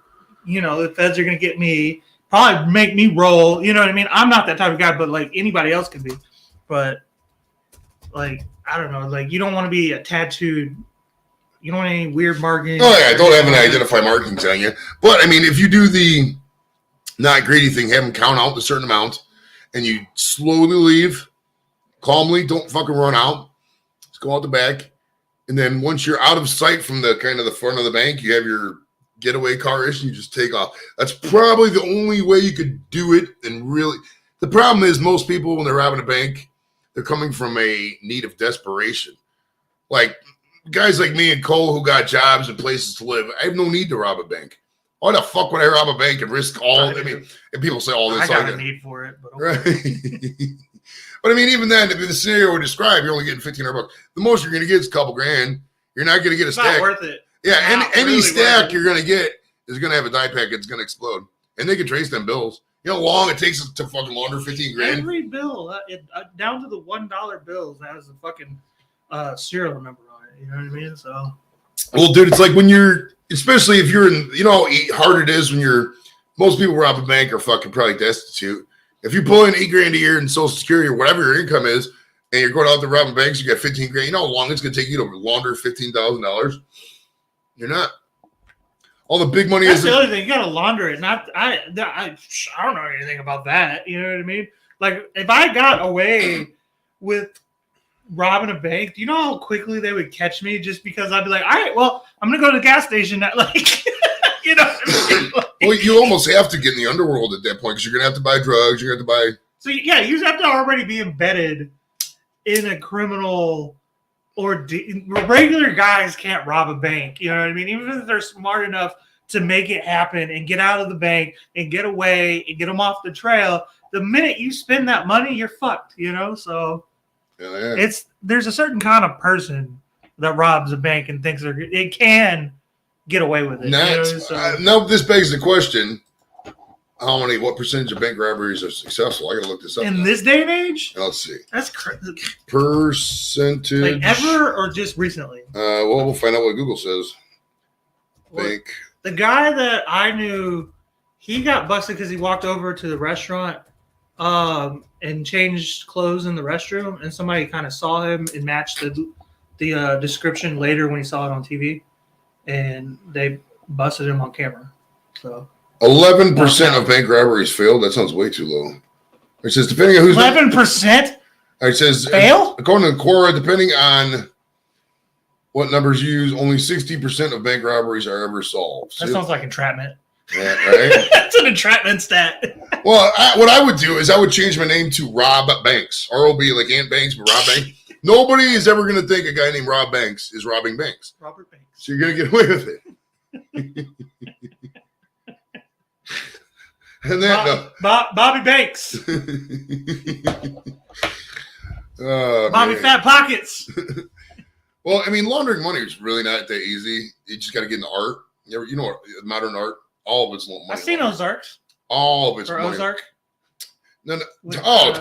the feds are gonna get me, probably make me roll. You know what I mean? I'm not that type of guy, but like anybody else can be. But like I don't know, like you don't want to be a tattooed. You don't want any weird markings. Oh, yeah, don't have any identify markings on you. But, I mean, if you do the not greedy thing, have them count out a certain amount, and you slowly leave, calmly, don't fucking run out. Just go out the back. And then once you're out of sight from the kind of the front of the bank, you have your getaway car-ish, and you just take off. That's probably the only way you could do it. And really, the problem is most people, when they're robbing a bank, they're coming from a need of desperation. Like guys like me and Cole who got jobs and places to live, I have no need to rob a bank. Why the fuck would I rob a bank and risk all? I mean, and people say all this. I got a need for it, but right. But I mean, even then, the scenario we described, you're only getting $1,500. The most you're going to get is a couple grand. You're not going to get a stack. Not worth it. Yeah, any really stack you're going to get is going to have a die pack that's going to explode, and they can trace them bills. You know how long it takes to fucking launder 15 grand? Every bill, down to the $1 bills, has a fucking serial number on it. You know what I mean? So, well, dude, it's like when you're, especially if you're in, you know how hard it is when you're. Most people rob a bank are fucking probably destitute. If you pull in $8 grand a year in Social Security or whatever your income is, and you're going out to robbing banks, you got 15 grand. You know how long it's going to take you to launder $15,000? You're not. All the big money that's is the other thing. You got to launder it. I don't know anything about that. You know what I mean? Like if I got away with robbing a bank, do you know how quickly they would catch me? Just because I'd be like, all right, well, I'm gonna go to the gas station. Like, you know. What I mean? Like, well, you almost have to get in the underworld at that point because you're gonna have to buy drugs. You're gonna have to buy. So yeah, you just have to already be embedded in a criminal. Or regular guys can't rob a bank. You know what I mean? Even if they're smart enough to make it happen and get out of the bank and get away and get them off the trail, the minute you spend that money, you're fucked. You know, so Yeah. there's a certain kind of person that robs a bank and thinks it can get away with it. Now this begs the question: what percentage of bank robberies are successful? I gotta look this up. In this day and age, let's see. That's crazy. Percentage, like ever or just recently? Well, we'll find out what Google says. Bank. The guy that I knew, he got busted because he walked over to the restaurant and changed clothes in the restroom, and somebody kind of saw him and matched the description later when he saw it on TV, and they busted him on camera. So 11% of bank robberies failed. That sounds way too low. It says depending on who's 11%. It says fail. According to Quora, depending on what numbers you use, only 60% of bank robberies are ever solved. That sounds like entrapment. Yeah, right. That's an entrapment stat. Well, what I would do is I would change my name to Rob Banks. R-O-B, like Ant Banks, but Rob Banks. Nobody is ever going to think a guy named Rob Banks is robbing banks. Robert Banks. So you're going to get away with it. And then Bobby Banks. Bobby man. Fat Pockets. Well, I mean, laundering money is really not that easy. You just got to get into art. You know, modern art. All of it's money. I've seen Ozarks. All of it's or money. Ozark. No.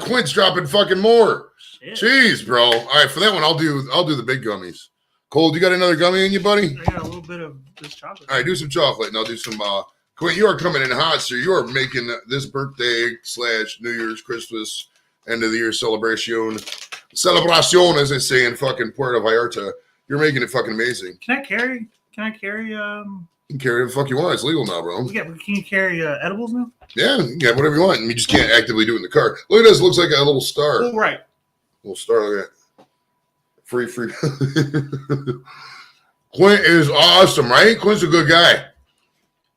Quint's dropping fucking more. Shit. Jeez, bro. All right, for that one, I'll do the big gummies. Cole, you got another gummy in you, buddy? I got a little bit of this chocolate. All right, do some chocolate, and I'll do some. Quint, you are coming in hot, so you are making this birthday / New Year's, Christmas, end of the year celebration, as they say in fucking Puerto Vallarta. You're making it fucking amazing. Can I carry? You can carry whatever the fuck you want. It's legal now, bro. Yeah, can you carry edibles now? Yeah, you can get whatever you want. You just can't actively do it in the car. Look at this. It looks like a little star. Oh, right. Little star. Look at that. Free. Quint is awesome, right? Quint's a good guy.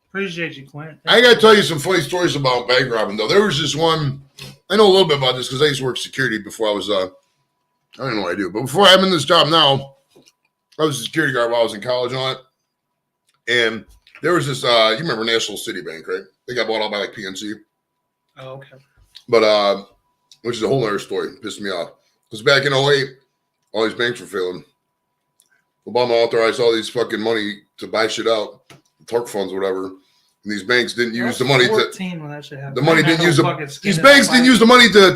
Appreciate you, Quint. I got to tell you some funny stories about bank robbing, though. There was this one. I know a little bit about this because I used to work security before I was. I don't know what I do, but before I'm in this job now, I was a security guard while I was in college and all that. And there was this. You remember National City Bank, right? They got bought out by like PNC. Oh, okay. But which is a whole other story. Pissed me off. Because back in 2008, all these banks were failing. Obama authorized all these fucking money to buy shit out, TARP funds, whatever. And these banks didn't use the money when that shit happened. the money didn't use these banks didn't use the money to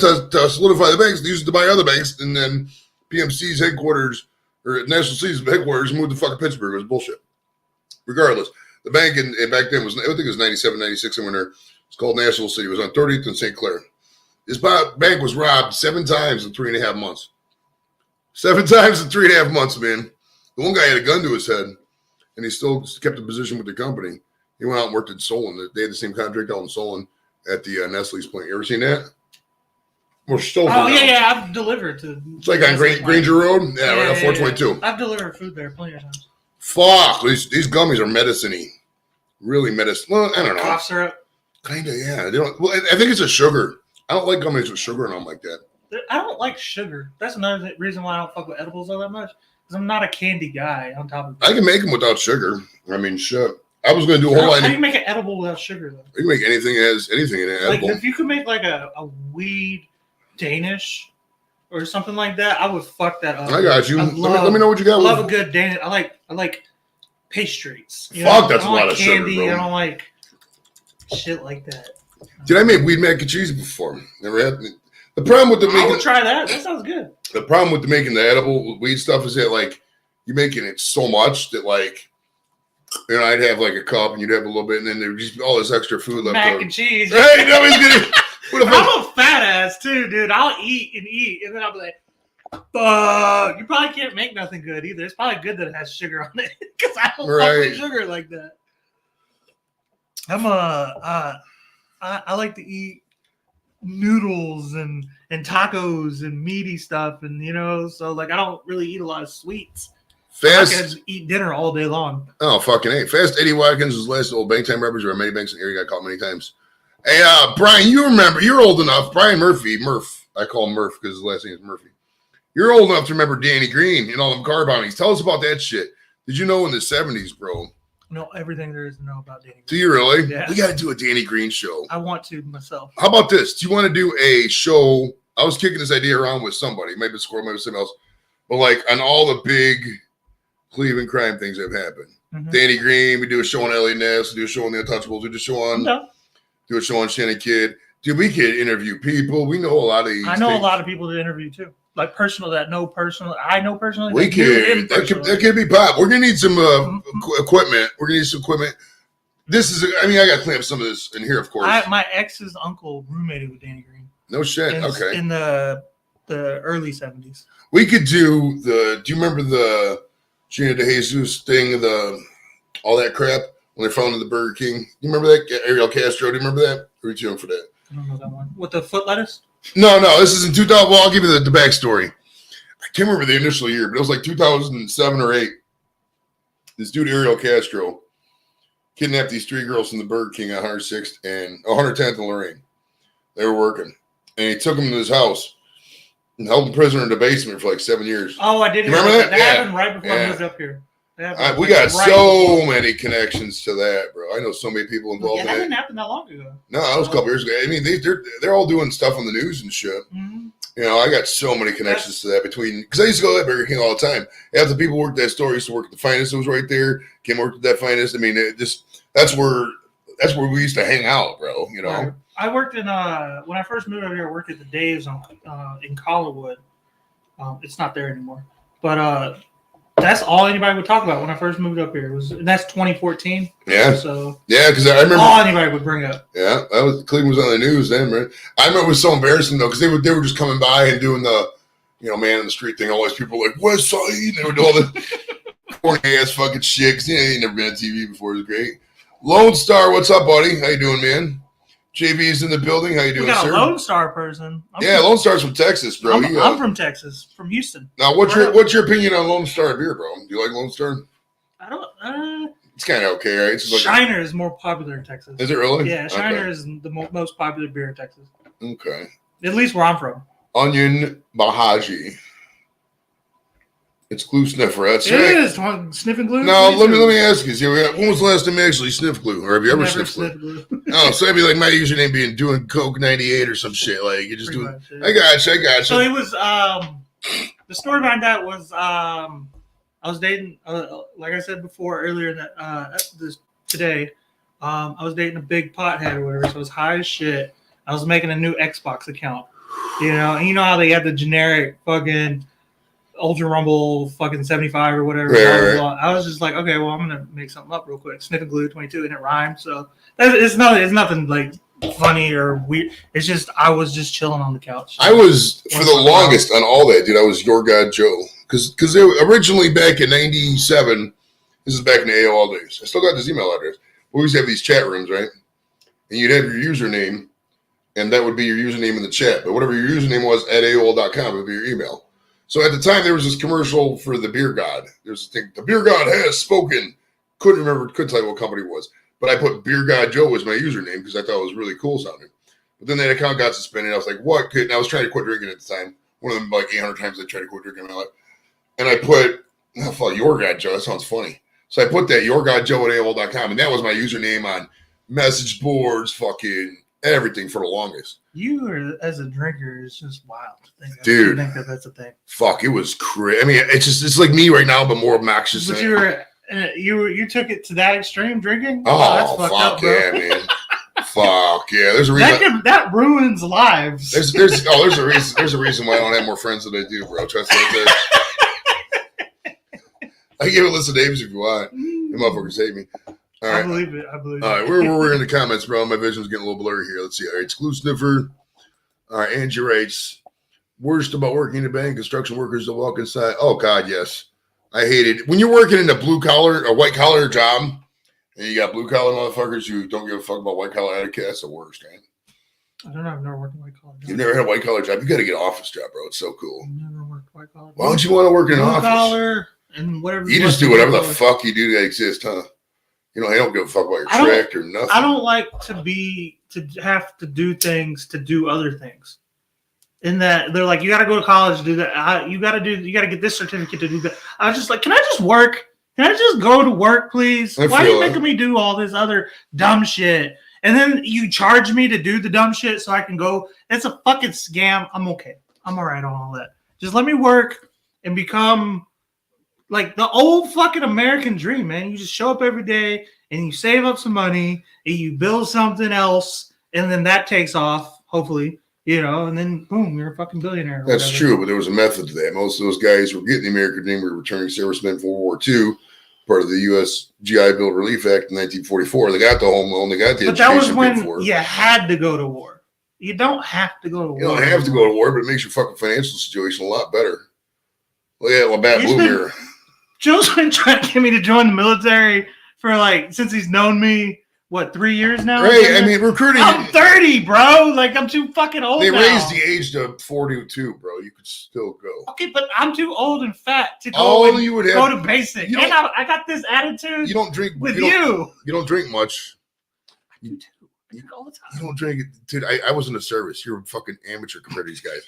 solidify the banks. They used it to buy other banks, and then PMC's headquarters or National City's headquarters moved to fucking Pittsburgh. It was bullshit. Regardless, the bank and back then was, I think it was 97, 96, somewhere there. It's called National City. It was on 30th and St. Clair. This bank was robbed 7 times in 3.5 months. 7 times in 3.5 months, man. The one guy had a gun to his head, and he still kept a position with the company. He went out and worked at Solon. They had the same contract out in Solon at the Nestle's plant. You ever seen that? We're still. Oh, yeah. I've delivered to. It's like on Granger Road. Yeah, right on 422. I've delivered food there plenty of times. Fuck. These gummies are medicine-y. really medicine. Well, I don't know. Cough syrup. Kind of, yeah. They don't. Well, I think it's a sugar. I don't like gummies with sugar in them like that. I don't like sugar. That's another reason why I don't fuck with edibles all that much. Because I'm not a candy guy. On top of that, I can make them without sugar. I mean, shit. I was going to do a whole how line. do you make an edible without sugar though? You can make anything that has anything in it. Like Edible. if you could make like a weed Danish or something like that, I would fuck that up. I got you. I Let me know what you got. I love a good Danish. I like pastries. You Fuck, know? that's I a don't lot like of sugar, candy. bro. I don't like shit like that. Did I make weed mac and cheese before? Never had. The problem with the I making would try that. That sounds good. the problem with the making the edible weed stuff is that like you're making it so much that like I'd have like a cup and you'd have a little bit and then there'd just be all this extra food left Mac over. and cheese. Hey, nobody's gonna. What the fuck? I'm a fat ass too, dude. I'll eat and then I'll be like, fuck. You probably can't make nothing good either. It's probably good that it has sugar on it because I don't fuck Right. with sugar like that. I like to eat noodles and tacos and meaty stuff, and so like I don't really eat a lot of sweets. I Fast. can just eat dinner all day long. Oh, fucking A. Fast Eddie Watkins was last old bank time robbers. There were many banks in the area. Got caught many times. Hey, Brian, you remember? You're old enough. Brian Murphy. Murph. I call him Murph because his last name is Murphy. You're old enough to remember Danny Green and all them car bounties. Tell us about that shit. Did you know in the 70s, bro? No, everything there is to know about Danny Green. Do you really? Yeah. We got to do a Danny Green show. I want to myself. How about this? Do you want to do a show? I was kicking this idea around with somebody. Maybe it's Squirrel, maybe somebody else. But like on all the big Cleveland crime things that have happened. Mhm. Danny Green, we do a show on Ellie Ness, we do a show on the Untouchables, we do a show on do a show on Shannon Kidd. Dude, we could interview people. We know a lot of these. I know things. a lot of people to interview too. Like personal that know personal. I know personally. We that knew him could that could be pop. We're gonna need some equipment. We're gonna need some equipment. This is I got to clean up some of this in here, of course. My ex's uncle roommated with Danny Green. No shit. Okay. In the early 70s. We could do do you remember the Gina De Jesus thing, all that crap when they found in the Burger King? You remember that? Ariel Castro, do you remember that? Or are you too young for that? I don't know that one. With the foot lettuce? No, this is in 2000. Well, I'll give you the backstory. I can't remember the initial year, but it was like 2007 or 8. This dude, Ariel Castro, kidnapped these 3 girls from the Burger King on 106th and 110th and Lorraine. They were working. And he took them to his house and held them prisoner in the basement for like 7 years. Oh, I did. Remember that? That Yeah. happened right before I moved up here. We got so many connections to that, bro. I know so many people involved That in didn't that. happen that long ago. No, that was a couple years ago. I mean, they're all doing stuff on the news and shit. Mm-hmm. I got so many connections to that because I used to go to that Burger King all the time. Half the people who worked that store used to work at the Finest. It was right there. Kim worked at that Finest. I mean, that's where we used to hang out, bro. Right. I worked in when I first moved over here. I worked at the Dave's in Collinwood. It's not there anymore, but that's all anybody would talk about when I first moved up here. And that's 2014. Yeah. So yeah, because I remember all anybody would bring up. Yeah, Cleveland was on the news then, man. I remember it was so embarrassing though because they were just coming by and doing the man in the street thing. All these people were like West Side, and they would do all the corny ass fucking shit. Because they never been on TV before. It was great. Lone Star, what's up, buddy? How you doing, man? JB's in the building. How you doing, We got sir? a Lone Star person. Lone Star's from Texas, bro. I'm from Texas, from Houston. Now, what's your opinion on Lone Star beer, bro? Do you like Lone Star? I don't. It's kind of okay, right? It's just Shiner is more popular in Texas. Is it really? Yeah, Shiner Okay. is the most popular beer in Texas. Okay. At least where I'm from. Onion Bahaji. It's glue sniffer. That's It right. is sniffing glue. No, let me ask you. When was the last time you actually sniffed glue, or have you ever Never sniffed glue? glue. Oh, so that'd be like my username being doing Coke 98 or some shit. Like you just Pretty doing. much, yeah. I got you. So it was the story behind that was I was dating like I said before earlier in that today I was dating a big pothead or whatever, so I was high as shit. I was making a new Xbox account, and you know how they had the generic fucking Ultra Rumble fucking 75 or whatever. Right. I was just like, okay, well, I'm gonna make something up real quick. Sniffing glue 22, and it rhymed. So it's nothing like funny or weird. It's just I was just chilling on the couch. I was for the longest on all that, dude. I was your guy Joe because they originally back in '97. This is back in the AOL days. I still got this email address. We always have these chat rooms, right? And you'd have your username, and that would be your username in the chat. But whatever your username was at AOL.com would be your email. So at the time, there was this commercial for the Beer God. There's this thing, the Beer God has spoken. Couldn't tell you what company it was. but I put Beer God Joe as my username because I thought it was really cool sounding. But then that account got suspended. I was like, what could, and I was trying to quit drinking at the time. One of them like 800 times I tried to quit drinking in my life. And I put, oh, fuck, Your God Joe. That sounds funny. So I put that Your God Joe at AOL.com, and that was my username on message boards, fucking everything for the longest. You are, as a drinker, is just wild to think. Dude. I think that that's a thing. Fuck, it was crazy. I mean, it's like me right now, but more obnoxious. But you took it to that extreme drinking? Oh, that's fucked fuck up, bro. yeah, man. Fuck yeah. There's a reason. That ruins lives. There's a reason why I don't have more friends than I do, bro. Trust me. I can give a list of names if you want. You motherfuckers hate me. All right. I believe it. All right, we're in the comments, bro. My vision's getting a little blurry here. Let's see. All right, Exclusive Sniffer. All right, Angie writes, worst about working in a bank, construction workers that walk inside. Oh, God, yes. I hate it. When you're working in a blue-collar or white-collar job, and you got blue-collar motherfuckers who don't give a fuck about white-collar etiquette, that's the worst, man. I don't know. I've never worked a white-collar job. You've never had a white-collar job? You got to get an office job, bro. It's so cool. I've never worked white-collar. Why don't you want to work in an office? Blue-collar and whatever. You just do whatever the fuck you do that exists, huh? You know, I don't give a fuck about your track or nothing. I don't like to have to do things to do other things. In that they're like, you got to go to college to do that. You got to get this certificate to do that. I was just like, can I just work? Can I just go to work, please? Why are you making me do all this other dumb shit? And then you charge me to do the dumb shit so I can go. That's a fucking scam. I'm okay. I'm all right on all that. Just let me work and become like the old fucking American dream, man. You just show up every day and you save up some money and you build something else, and then that takes off, hopefully, you know, and then boom, you're a fucking billionaire. That's true, but there was a method to that. Most of those guys were getting the American dream, were returning servicemen for World War II, part of the U.S. GI Bill Relief Act in 1944. They got the home loan, they got the education. But that was when you had to go to war. You don't have to go to war. You don't have to go to war, but it makes your fucking financial situation a lot better. Look at that bad blue mirror. Joe's been trying to get me to join the military for since he's known me, 3 years now? Right, I mean, recruiting. I'm 30, bro. Like, I'm too fucking old They now. raised the age to 42, bro. You could still go. Okay, but I'm too old and fat to go go to basic. And I got this attitude. You don't drink with you don't drink much. I do too. I drink all the time. You don't drink it, dude. I was in the service. You're a fucking amateur compared to these guys.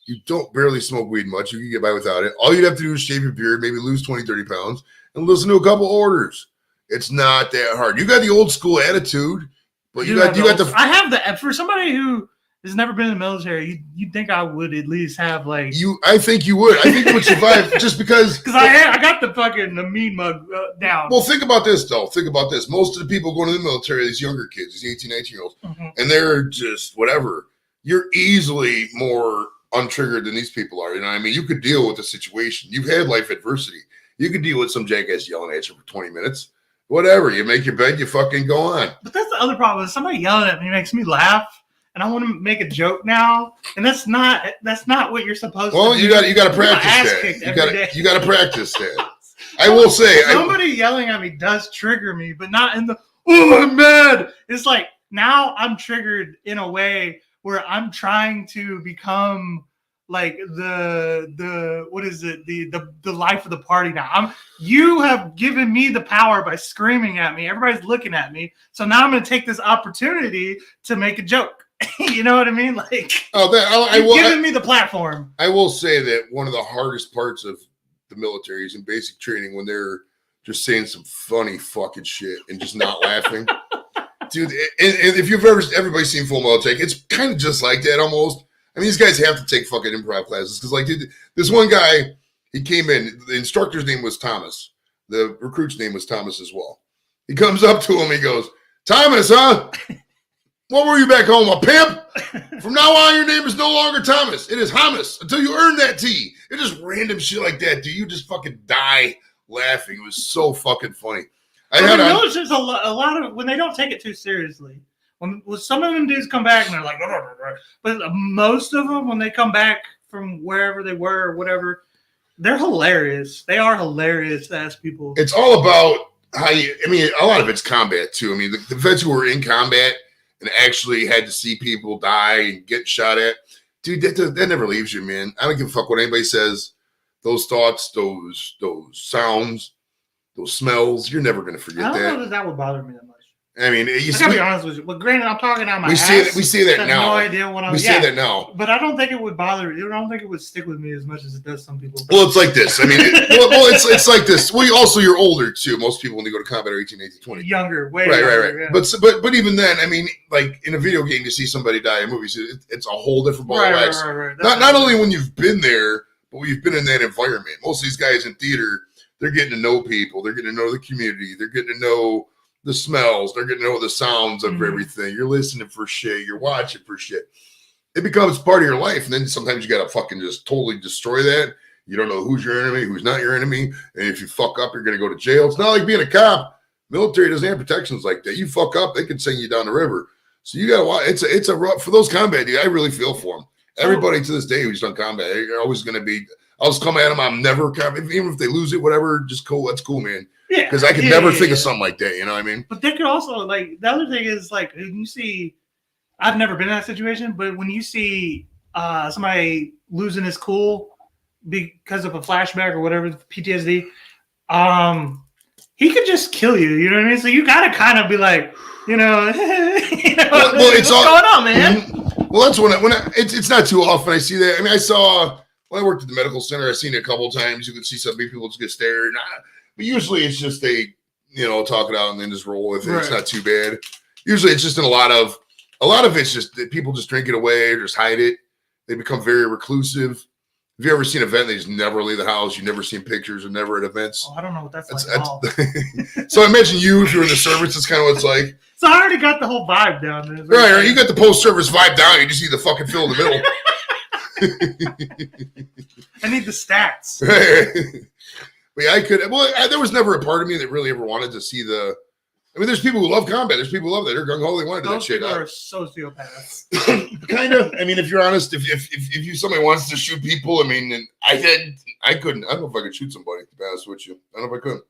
You don't barely smoke weed much. You can get by without it. All you'd have to do is shave your beard, maybe lose 20, 30 pounds, and listen to a couple orders. It's not that hard. You got the old school attitude, but you got the. I have that for somebody who has never been in the military. You'd think I would at least have you. I think you would. I think you would survive just because. Because I got the mean mug down. Well, think about this though. Think about this. Most of the people going to the military are these younger kids, these 18, 19-year-olds, and they're just whatever. You're easily more untriggered than these people are. You know what I mean? You could deal with the situation. You've had life adversity. You could deal with some jackass yelling at you for 20 minutes. Whatever. You make your bed, you fucking go on. But that's the other problem. Is somebody yelling at me makes me laugh, and I want to make a joke now, and that's not what you're supposed to do. Well, you got to practice that. You got to practice that. I will say, somebody yelling at me does trigger me, but not in the I'm mad. It's like now I'm triggered in a way where I'm trying to become like the what is it, the life of the party now. You have given me the power by screaming at me. Everybody's looking at me, so now I'm going to take this opportunity to make a joke. You know what I mean? Like, you've given me the platform. I will say that one of the hardest parts of the military is in basic training when they're just saying some funny fucking shit and just not laughing. Dude, and if you've everybody's seen Full Metal Jacket, it's kind of just like that almost. I mean, these guys have to take fucking improv classes because, dude, this one guy, he came in. The instructor's name was Thomas. The recruit's name was Thomas as well. He comes up to him. He goes, "Thomas, huh? What were you back home, a pimp? From now on, your name is no longer Thomas. It is Hamas until you earn that T." It's just random shit like that, dude. You just fucking die laughing. It was so fucking funny. There's a lot of when they don't take it too seriously. When some of them dudes come back and they're like, but most of them, when they come back from wherever they were or whatever, they're hilarious. They are hilarious ass people. It's all about a lot of it's combat too. I mean, the vets who were in combat and actually had to see people die and get shot at, dude, that never leaves you, man. I don't give a fuck what anybody says. Those thoughts, those sounds, those smells, you're never going to forget that. I don't know that would bother me that much. I mean, I gotta be honest with you. But granted, I'm talking out my ass. We say that I have now. no idea what I'm. We say that now. But I don't think it would bother. I don't think it would stick with me as much as it does some people. Well, it's like this. I mean, it's like this. Well, also you're older too. Most people when they go to combat are 18, 19, 20. Younger, way right. younger. Yeah. But even then, I mean, like in a video game, to see somebody die in movies, it's a whole different ball of wax. Right. Not only when you've been there, but when you've been in that environment. Most of these guys in theater, they're getting to know people. They're getting to know the community. They're getting to know the smells. They're getting to know the sounds of everything. You're listening for shit. You're watching for shit. It becomes part of your life. And then sometimes you got to fucking just totally destroy that. You don't know who's your enemy, who's not your enemy. And if you fuck up, you're going to go to jail. It's not like being a cop. Military doesn't have protections like that. You fuck up, they can send you down the river. So you got to watch. It's a rough, for those combat dudes, I really feel for them. Everybody to this day who's done combat, they're always going to be, I'll just come at them. I'm never, even if they lose it, whatever, just cool. That's cool, man. Yeah. Because I could never think of something like that. You know what I mean? But they could also, like, the other thing is, like, when you see, I've never been in that situation, but when you see somebody losing his cool because of a flashback or whatever, PTSD, he could just kill you. You know what I mean? So you got to kind of be like, well, it's what's going on, man? Mm-hmm. Well, that's when it's not too often I see that. I mean, I saw when I worked at the medical center, I've seen it a couple of times. You could see some people just get stared. But usually it's just they, talk it out and then just roll with it. Right. It's not too bad. Usually it's just in a lot of it's just that people just drink it away or just hide it. They become very reclusive. Have you ever seen an event? They just never leave the house. You've never seen pictures or never at events. Oh, I don't know what that's like. So imagine you, if you're in the service, that's kind of what it's like. So I already got the whole vibe down there. Right. You got the post-service vibe down. You just need the fucking fill in the middle. I need the stats. But yeah, there was never a part of me that really ever wanted to see the. I mean, there's people who love combat. There's people who love that. They're gung ho. They want to do that shit. Those people are sociopaths. Kind of. I mean, if you're honest, if somebody wants to shoot people, I mean, and I couldn't. I don't know if I could shoot somebody. To be honest with you, I don't know if I could.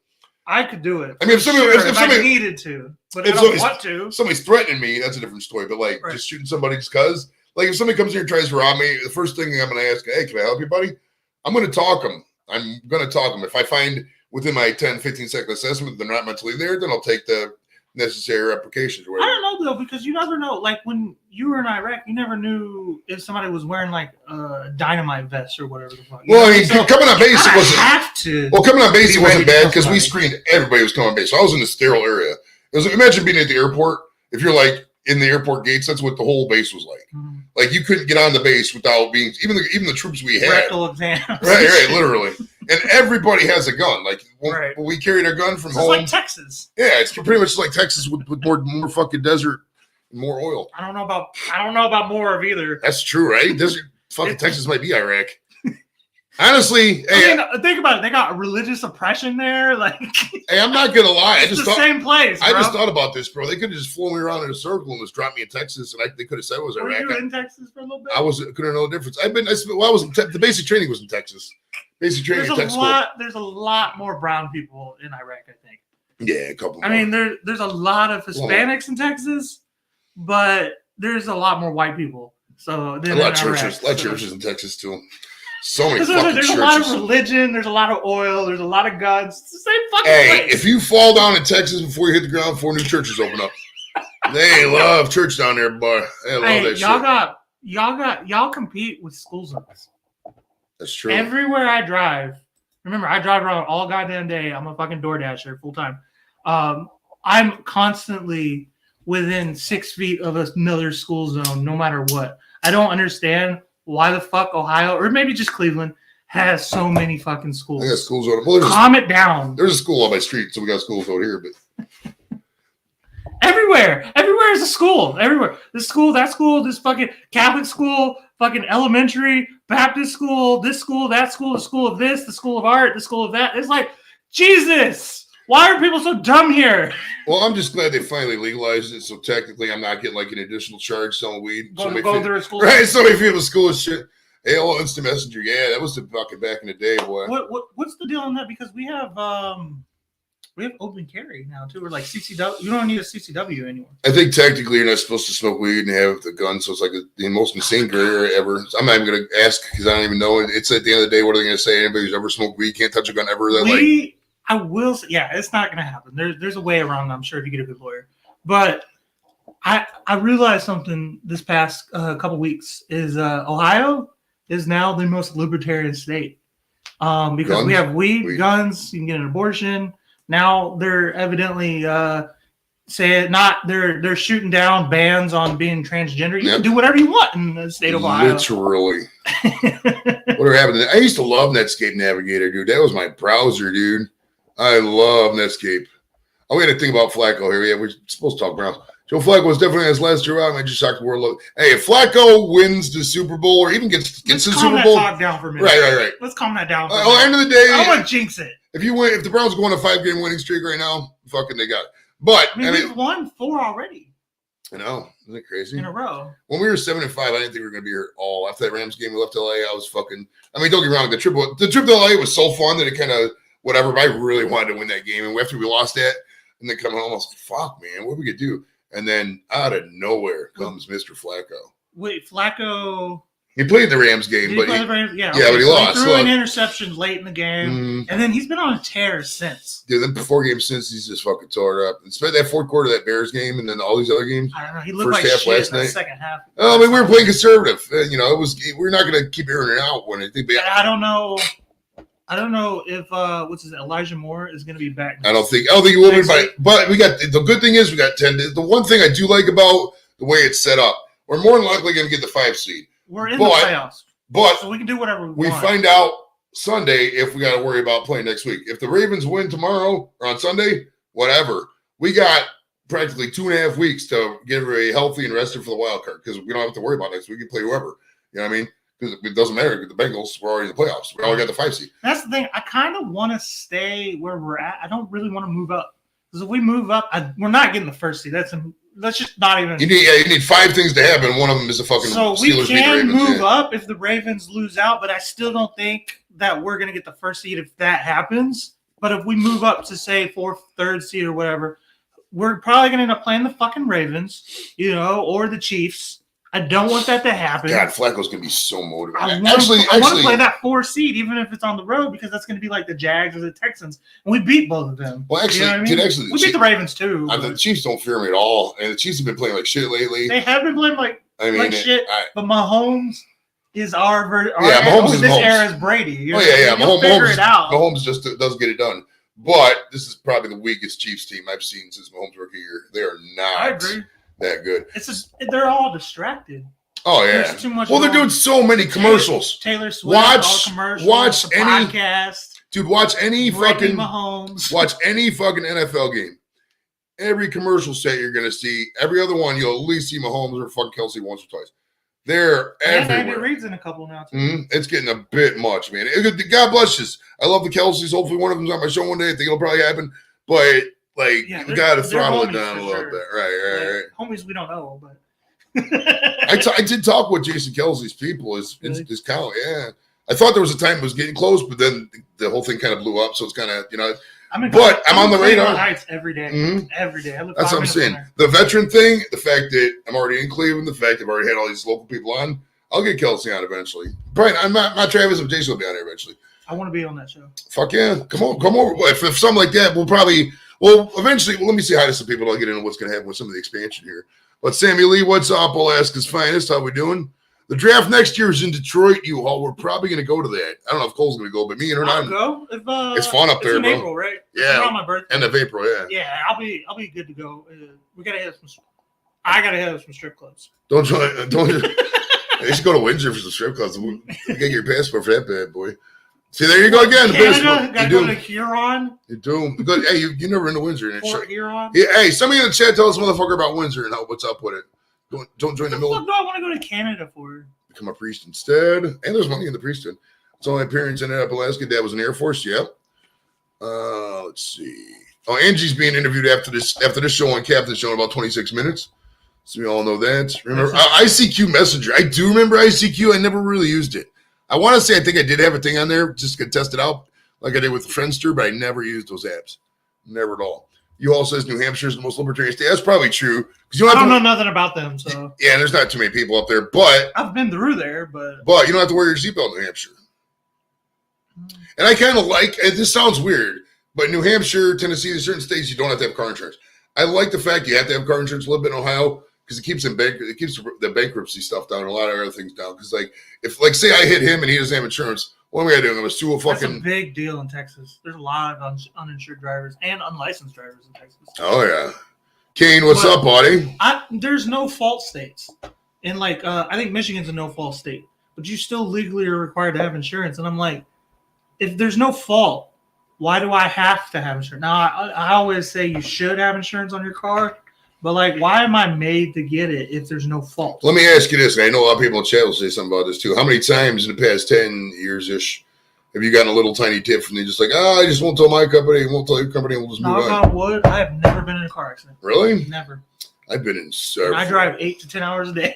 I could do it. I mean, if somebody needed to, but I don't want to. Somebody's threatening me. That's a different story. But just shooting somebody just because, if somebody comes here and tries to rob me, the first thing I'm going to ask, hey, can I help you, buddy? I'm going to talk them. If I find within my 10, 15-second assessment they're not mentally there, then I'll take the necessary applications or whatever. I don't know, though, because you never know. Like, when you were in Iraq, you never knew if somebody was wearing, like, a dynamite vest or whatever the fuck. Well, I mean, coming on base, it wasn't bad because we screened everybody who was coming on base. So I was in the sterile area. Imagine being at the airport. If you're, like, in the airport gates, that's what the whole base was like. Mm-hmm. Like, you couldn't get on the base without being, even the troops we had. Rectal exams. Right, literally. And everybody has a gun. Like, when we carried our gun from home. It's like Texas. Yeah, it's pretty much like Texas with more fucking desert and more oil. I don't know about more of either. That's true, right? Desert, fucking Texas might be Iraq. Honestly, think about it. They got religious oppression there. Like, hey, I'm not gonna lie. It's the same place. Bro. I just thought about this, bro. They could have just flown me around in a circle and just dropped me in Texas, and they could have said it was Iraq. Were you in Texas for a little bit? I couldn't know the difference. The basic training was in Texas. Basic training. There's a lot more brown people in Iraq, I think. Yeah, a couple. I mean, there's a lot of Hispanics in Texas, but there's a lot more white people. So a lot of churches in Texas too. So many fucking there's churches. A lot of religion. There's a lot of oil. There's a lot of guns. It's the same fucking place. If you fall down in Texas before you hit the ground, 4 new churches open up. They love church down there, boy. They love that shit. Y'all compete with school zones. That's true. Everywhere I drive, remember, I drive around all goddamn day. I'm a fucking DoorDasher full time. I'm constantly within 6 feet of another school zone, no matter what. I don't understand why the fuck Ohio, or maybe just Cleveland, has so many fucking schools. I got schools on. Well, calm it down. There's a school on my street, so we got schools out here, but everywhere is a school. Everywhere. This school, that school, this fucking Catholic school, fucking elementary, Baptist school, this school, that school, the school of this, the school of art, the school of that. It's like, Jesus, why are people so dumb here? Well, I'm just glad they finally legalized it, so technically I'm not getting like an additional charge selling weed. Going through a school. Right, so many people school is shit. AOL Instant Messenger, yeah, that was the fucking back in the day, boy. What's the deal on that? Because we have open carry now too, or like CCW. You don't need a CCW anymore. I think technically you're not supposed to smoke weed and have the gun, so it's like the most insane gray area ever. I'm not even gonna ask because I don't even know. It's at the end of the day, what are they gonna say? Anybody who's ever smoked weed can't touch a gun ever. I will say, yeah, it's not gonna happen. There's a way around. I'm sure if you get a good lawyer. But I realized something this past couple weeks is Ohio is now the most libertarian state because we have weed, guns, you can get an abortion. Now they're evidently they're shooting down bans on being transgender. You can do whatever you want in the state of Ohio. Literally. Whatever happened? I used to love Netscape Navigator, dude. That was my browser, dude. I love Netscape. Oh, we had to think about Flacco here. Yeah, we're supposed to talk Browns. Joe Flacco was definitely his last year out. I just shocked the world. Hey, if Flacco wins the Super Bowl or even gets the Super Bowl, let's calm that talk down for a minute. Right. Let's calm that down. End of the day, I want to jinx it. If the Browns go on a 5-game winning streak right now, fucking they got it. But we've won 4 already. I know, isn't it crazy? In a row. When we were 7-5, I didn't think we were going to be here at all. After that Rams game, we left LA. I was fucking. I mean, don't get me wrong. The trip to LA was so fun that it kind of whatever. But I really wanted to win that game, and after we lost that, and then come home, I was like, "Fuck, man, what are we gonna do?" And then out of nowhere comes Mr. Flacco. Wait, Flacco. He played the Rams game, but but he lost. He threw an interception late in the game, and then he's been on a tear since. Dude, the 4 games since he's just fucking tore it up. Especially that fourth quarter of that Bears game, and then all these other games. I don't know. He looked like shit last night. Second half. I mean, we were playing conservative. We're not going to keep airing it out when I think. I don't know. I don't know if Elijah Moore is going to be back. I don't think he will be back. But we got the good thing is we got 10. The one thing I do like about the way it's set up, we're more than likely going to get the 5 seed. We're in the playoffs, so we can do whatever we find out Sunday if we got to worry about playing next week. If the Ravens win tomorrow or on Sunday, whatever. We got practically 2.5 weeks to get everybody healthy and rested for the wild card because we don't have to worry about next week. We can play whoever. You know what I mean? Because it doesn't matter. The Bengals were already in the playoffs. We already got the 5 seed. That's the thing. I kind of want to stay where we're at. I don't really want to move up because if we move up, we're not getting the 1st seed. That's just not even. You need 5 things to happen. One of them is the fucking. So we can move up if the Ravens lose out, but I still don't think that we're going to get the 1st seed if that happens. But if we move up to say 4th, 3rd seed or whatever, we're probably going to end up playing the fucking Ravens, or the Chiefs. I don't want that to happen. God, Flacco's going to be so motivated. I want to play that 4 seed, even if it's on the road, because that's going to be like the Jags or the Texans. And we beat both of them. Well, actually, we beat the Ravens too. The Chiefs don't fear me at all. And the Chiefs have been playing like shit lately. They have been playing like shit. But Mahomes is Mahomes is Mahomes. Era is Brady. Mahomes figure it out. Mahomes just does get it done. But this is probably the weakest Chiefs team I've seen since Mahomes' rookie year. They are not. I agree. That good. They're all distracted. Oh yeah. There's too much. Well, they're doing so many commercials. Watch any podcast. Dude, watch any fucking Mahomes. Watch any fucking NFL game. Every commercial set you're gonna see, every other one you'll at least see Mahomes or fucking Kelsey once or twice. They're everywhere. Andy Reid's in a couple now too. Mm-hmm. It's getting a bit much, man. God bless you. I love the Kelseys. Hopefully, one of them's on my show one day. I think it'll probably happen, but. You got to throttle it down a little bit. Right. Homies we don't know, but. I did talk with Jason Kelsey's people, his cow. Yeah. I thought there was a time it was getting close, but then the whole thing kind of blew up. So it's kind of, I'm on the radar. Heights every day. Mm-hmm. Every day. That's what I'm saying. The veteran thing, the fact that I'm already in Cleveland, the fact that I've already had all these local people on, I'll get Kelsey on eventually. Probably not Travis, but Jason will be on there eventually. I want to be on that show. Fuck yeah. Come over. If something like that, we'll probably. Well, eventually, let me say hi to some people. I'll get into what's going to happen with some of the expansion here. But Sammy Lee, what's up? Alaska's finest. How we doing? The draft next year is in Detroit, U-Haul. We're probably going to go to that. I don't know if Cole's going to go, but me and her I'll go. It's fun up there, in bro. April, right? Yeah. Around my birthday. End of April, yeah. Yeah, I'll be good to go. We got to hit some. I got to hit some strip clubs. Don't. You should go to Windsor for some strip clubs. You get your passport for that bad boy. See, there you go again. Canada, got to go to Huron. You do. Hey, you never been to Windsor. Fort Huron. Yeah, hey, somebody in the chat tell us motherfucker about Windsor and what's up with it. Don't join the military. No, I want to go to Canada for. Become a priest instead. And there's money in the priesthood. It's only appearance in Alaska. Dad was in the Air Force. Yep. Let's see. Oh, Angie's being interviewed after this show on Captain Show in about 26 minutes. So we all know that. Remember ICQ Messenger. I do remember ICQ. I never really used it. I want to say I think I did have a thing on there just to test it out like I did with Friendster, but I never used those apps. Never at all. You all says New Hampshire is the most libertarian state. That's probably true. I don't know nothing about them. So yeah, there's not too many people up there, but I've been through there, but you don't have to wear your seatbelt in New Hampshire. And I kind of like, and this sounds weird, but New Hampshire, Tennessee, there's certain states you don't have to have car insurance. I like the fact you have to have car insurance a little bit in Ohio because it keeps the bankruptcy stuff down and a lot of other things down. Because like if like say I hit him and he doesn't have insurance, what am I doing? I'm gonna sue a fucking. That's a big deal in Texas. There's a lot of uninsured drivers and unlicensed drivers in Texas. Oh yeah, Kane, what's up, buddy? There's no fault states, and like I think Michigan's a no fault state, but you still legally are required to have insurance. And I'm like, if there's no fault, why do I have to have insurance? Now I always say you should have insurance on your car. But, like, why am I made to get it if there's no fault? Let me ask you this, and I know a lot of people in chat will say something about this, too. How many times in the past 10 years-ish have you gotten a little tiny tip from me just like, I just won't tell my company, won't tell your company, and we'll just move on? Knock on wood, I have never been in a car accident. Really? Never. I've been in several. And I drive 8 to 10 hours a day.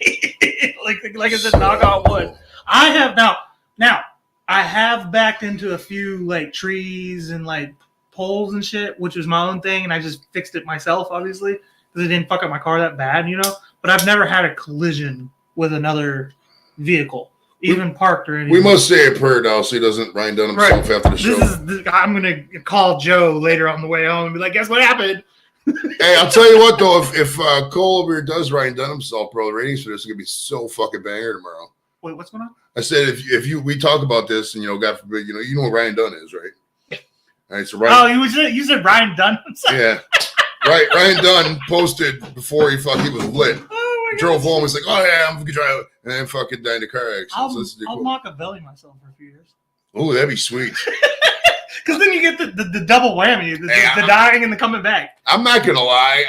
like I said, knock on wood. I have now, I have backed into a few, like, trees and, like, poles and shit, which was my own thing, and I just fixed it myself, obviously. Because it didn't fuck up my car that bad, you know? But I've never had a collision with another vehicle, even parked or anything. We must say a prayer now so he doesn't Ryan Dunn himself after the show. I'm going to call Joe later on the way home and be like, guess what happened? Hey, I'll tell you what, though. If Cole over here does Ryan Dunn himself, bro, the ratings for this are going to be so fucking banger tomorrow. Wait, what's going on? I said if we talk about this and, God forbid, you know what Ryan Dunn is, right? All right, so Ryan. Oh, you said Ryan Dunn? Yeah. Right, Ryan Dunn posted before he was lit. Oh my Drove home, was like, oh yeah, I'm gonna drive, and then fucking died in a car accident. I'll Machiavelli myself for a few years. Oh, that'd be sweet. Because then you get the double whammy, the dying and the coming back. I'm not gonna lie,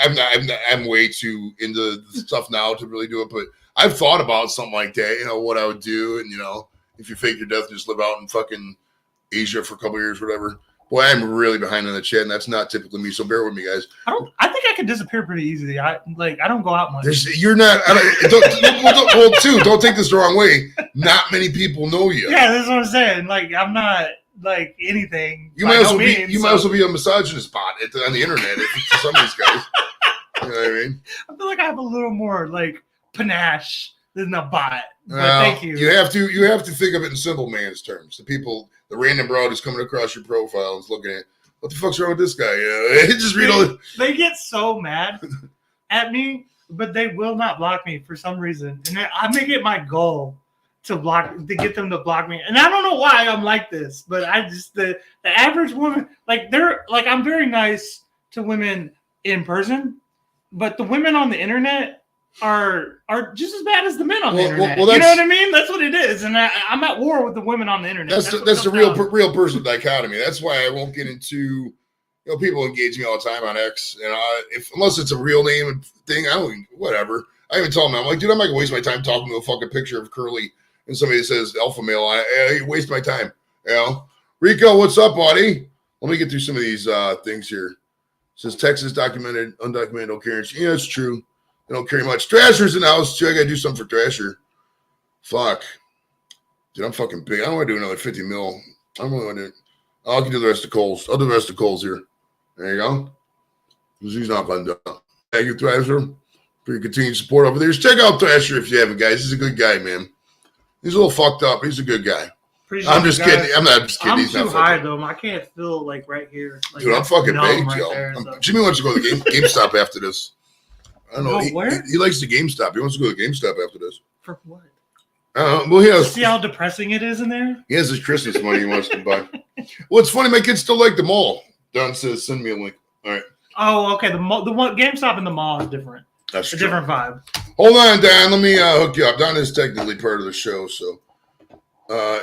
I'm way too into the stuff now to really do it, but I've thought about something like that. You know what I would do, and if you fake your death, just live out in fucking Asia for a couple of years, whatever. Boy, I'm really behind on the chat, and that's not typically me. So bear with me, guys. I think I can disappear pretty easily. I don't go out much. You're not. Don't take this the wrong way. Not many people know you. Yeah, that's what I'm saying. Like I'm not like anything. You might also be a misogynist bot on the internet for some of these guys. You know what I mean? I feel like I have a little more like panache than a bot. But well, thank you. You have to think of it in simple man's terms. The random broad who's coming across your profile and is looking at, what the fuck's wrong with this guy? Just read all. They get so mad at me, but they will not block me for some reason, and I make it my goal to get them to block me. And I don't know why I'm like this, but I just the average woman, I'm very nice to women in person, but the women on the internet are just as bad as the men on the internet. You know what I mean? That's what it is. And I'm at war with the women on the internet. That's the real person dichotomy. That's why I won't get into, people engage me all the time on X. And unless it's a real name thing, whatever. I even tell them, I'm like, dude, I'm not going to waste my time talking to a fucking picture of Curly and somebody that says alpha male. I waste my time. Rico, what's up, buddy? Let me get through some of these things here. It says Texas documented, undocumented, no carriage. Yeah, it's true. They don't carry much. Thrasher's in the house, too. I got to do something for Thrasher. Fuck. Dude, I'm fucking big. I don't want to do another 50 mil. I don't really want to do it. I can do the rest of Coles. I'll do the rest of Coles here. There you go. He's not fun done. Thank you, Thrasher, for your continued support over there. Just check out Thrasher if you haven't, guys. He's a good guy, man. He's a little fucked up. He's a good guy. I'm just kidding. I'm just kidding. He's too high, though. I can't feel like right here. Like, dude, I'm fucking baked, yo. Jimmy wants to go to the GameStop after this. I don't know. He likes the GameStop. He wants to go to the GameStop after this. For what? See how depressing it is in there? He has his Christmas money he wants to buy. Well, it's funny. My kids still like the mall. Don says, send me a link. All right. Oh, okay. The one GameStop in the mall is different. That's a different vibe. Hold on, Don. Let me hook you up. Don is technically part of the show, so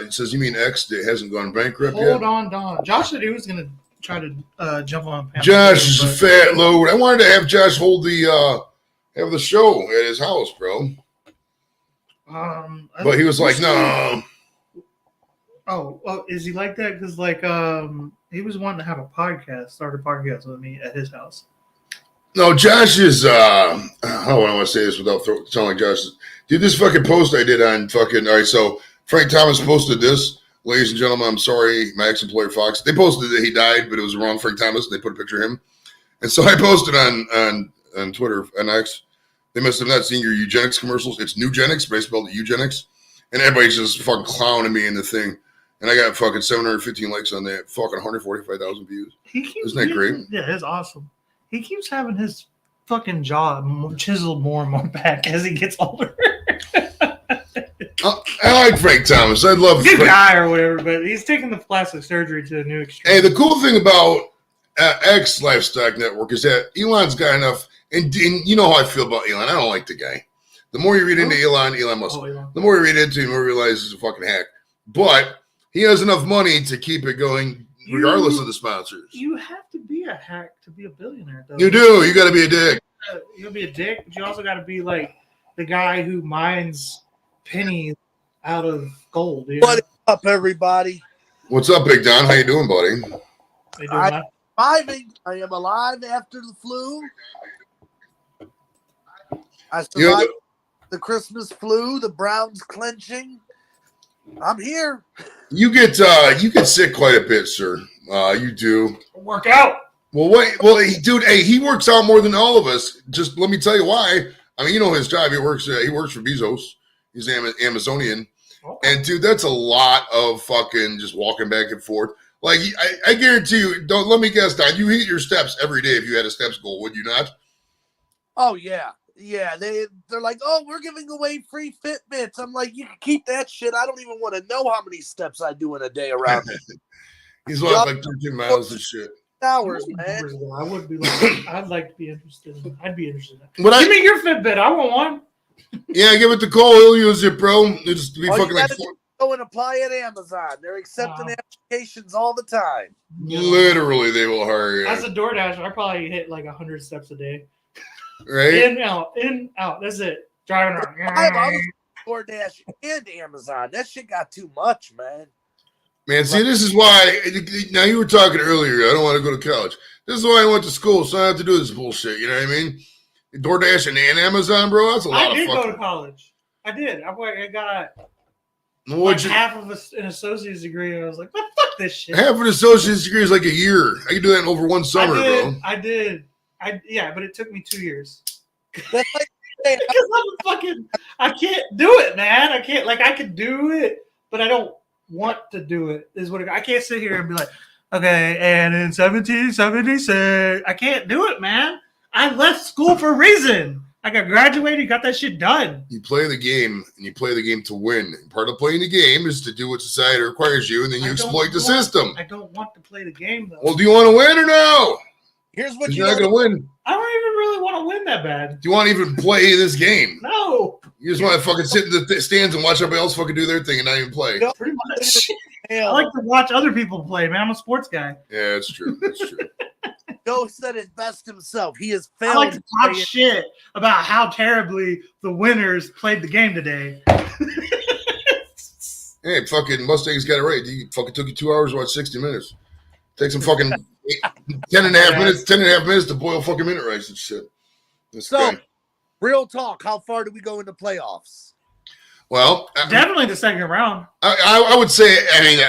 it says, you mean X that hasn't gone bankrupt yet? Hold on, Don. Josh said he was going to try to jump on. Josh is a fat load. I wanted to have Josh hold the show at his house, bro. But he was like, no. Oh, is he like that? Because he was wanting to have start a podcast with me at his house. No, Josh is how do I want to say this without sounding like Josh? Dude, this fucking post I did on fucking all right. So Frank Thomas posted this, ladies and gentlemen. I'm sorry, my ex-employer Fox. They posted that he died, but it was the wrong Frank Thomas. They put a picture of him, and so I posted on Twitter and X. They must have not seen your eugenics commercials. It's Nugenics, but I spelled it eugenics. And everybody's just fucking clowning me in the thing. And I got fucking 715 likes on that. Fucking 145,000 views. Isn't that great? Yeah, it's awesome. He keeps having his fucking jaw chiseled more and more back as he gets older. I like Frank Thomas. I love Good Frank. guy or whatever, but he's taking the plastic surgery to a new extreme. Hey, the cool thing about X Livestock Network is that Elon's got enough, and you know how I feel about Elon. I don't like the guy. The more you read into Elon Musk, the more you read into him, the more you realize he's a fucking hack. But he has enough money to keep it going, regardless of the sponsors. You have to be a hack to be a billionaire, though. You do. You got to be a dick. You got to be a dick, but you also got to be like the guy who mines pennies out of gold. You know? What up, everybody? What's up, Big Don? How you doing, buddy? I'm surviving. I am alive after the flu. I survived the Christmas flu, the Browns clenching. I'm here. You get sick quite a bit, sir. You do. Work out. Well, dude, hey, he works out more than all of us. Just let me tell you why. I mean, you know his job. He works for Bezos. He's Amazonian. Okay. And dude, that's a lot of fucking just walking back and forth. Like I guarantee you, don't let me guess, Don, you hit your steps every day if you had a steps goal, would you not? Oh yeah. Yeah, they're like, oh, we're giving away free Fitbits. I'm like, you can keep that shit. I don't even want to know how many steps I do in a day around here. He's like 13 miles and shit. Hours, man. I would be like, I'd like to be interested in. I'd be interested in. But give me your Fitbit. I want one. Yeah, give it to Cole. He'll use it, bro. It'll just be fucking like. Go and apply at Amazon. They're accepting applications all the time. Literally, they will hire you. As a DoorDasher, I probably hit like 100 steps a day. Right? In, out. That's it. Driving around. I was DoorDash and Amazon. That shit got too much, man. Man, see, this is why. Now, you were talking earlier. I don't want to go to college. This is why I went to school, so I have to do this bullshit. You know what I mean? DoorDash and Amazon, bro. That's a lot of fucking. I did go to college. I did. I got half of an associate's degree. And I was like, well, fuck this shit. Half an associate's degree is like a year. I can do that in over one summer, bro. I did. Yeah, but it took me 2 years. That's like because I can't do it, man. I can't. Like, I could do it, but I don't want to do it. Is what I can't sit here and be like, okay, and in 1776, I can't do it, man. I left school for a reason. I got graduated, got that shit done. You play the game, and you play the game to win. And part of playing the game is to do what society requires you, and then you exploit the system. I don't want to play the game, though. Well, do you want to win or no? Here's what you're not going to win. I don't even really want to win that bad. Do you want to even play this game? No. You just want to fucking sit in the stands and watch everybody else fucking do their thing and not even play. No, pretty much. I like to watch other people play, man. I'm a sports guy. Yeah, that's true. That's true. Joe said it best himself. He has failed. I like to talk shit about how terribly the winners played the game today. Hey, fucking Mustangs got it right. You fucking took you 2 hours to watch 60 minutes. Takes some fucking 10 and a half minutes to boil fucking minute rice and shit. So, real talk, how far do we go into playoffs? Well, definitely the second round. I would say, I mean,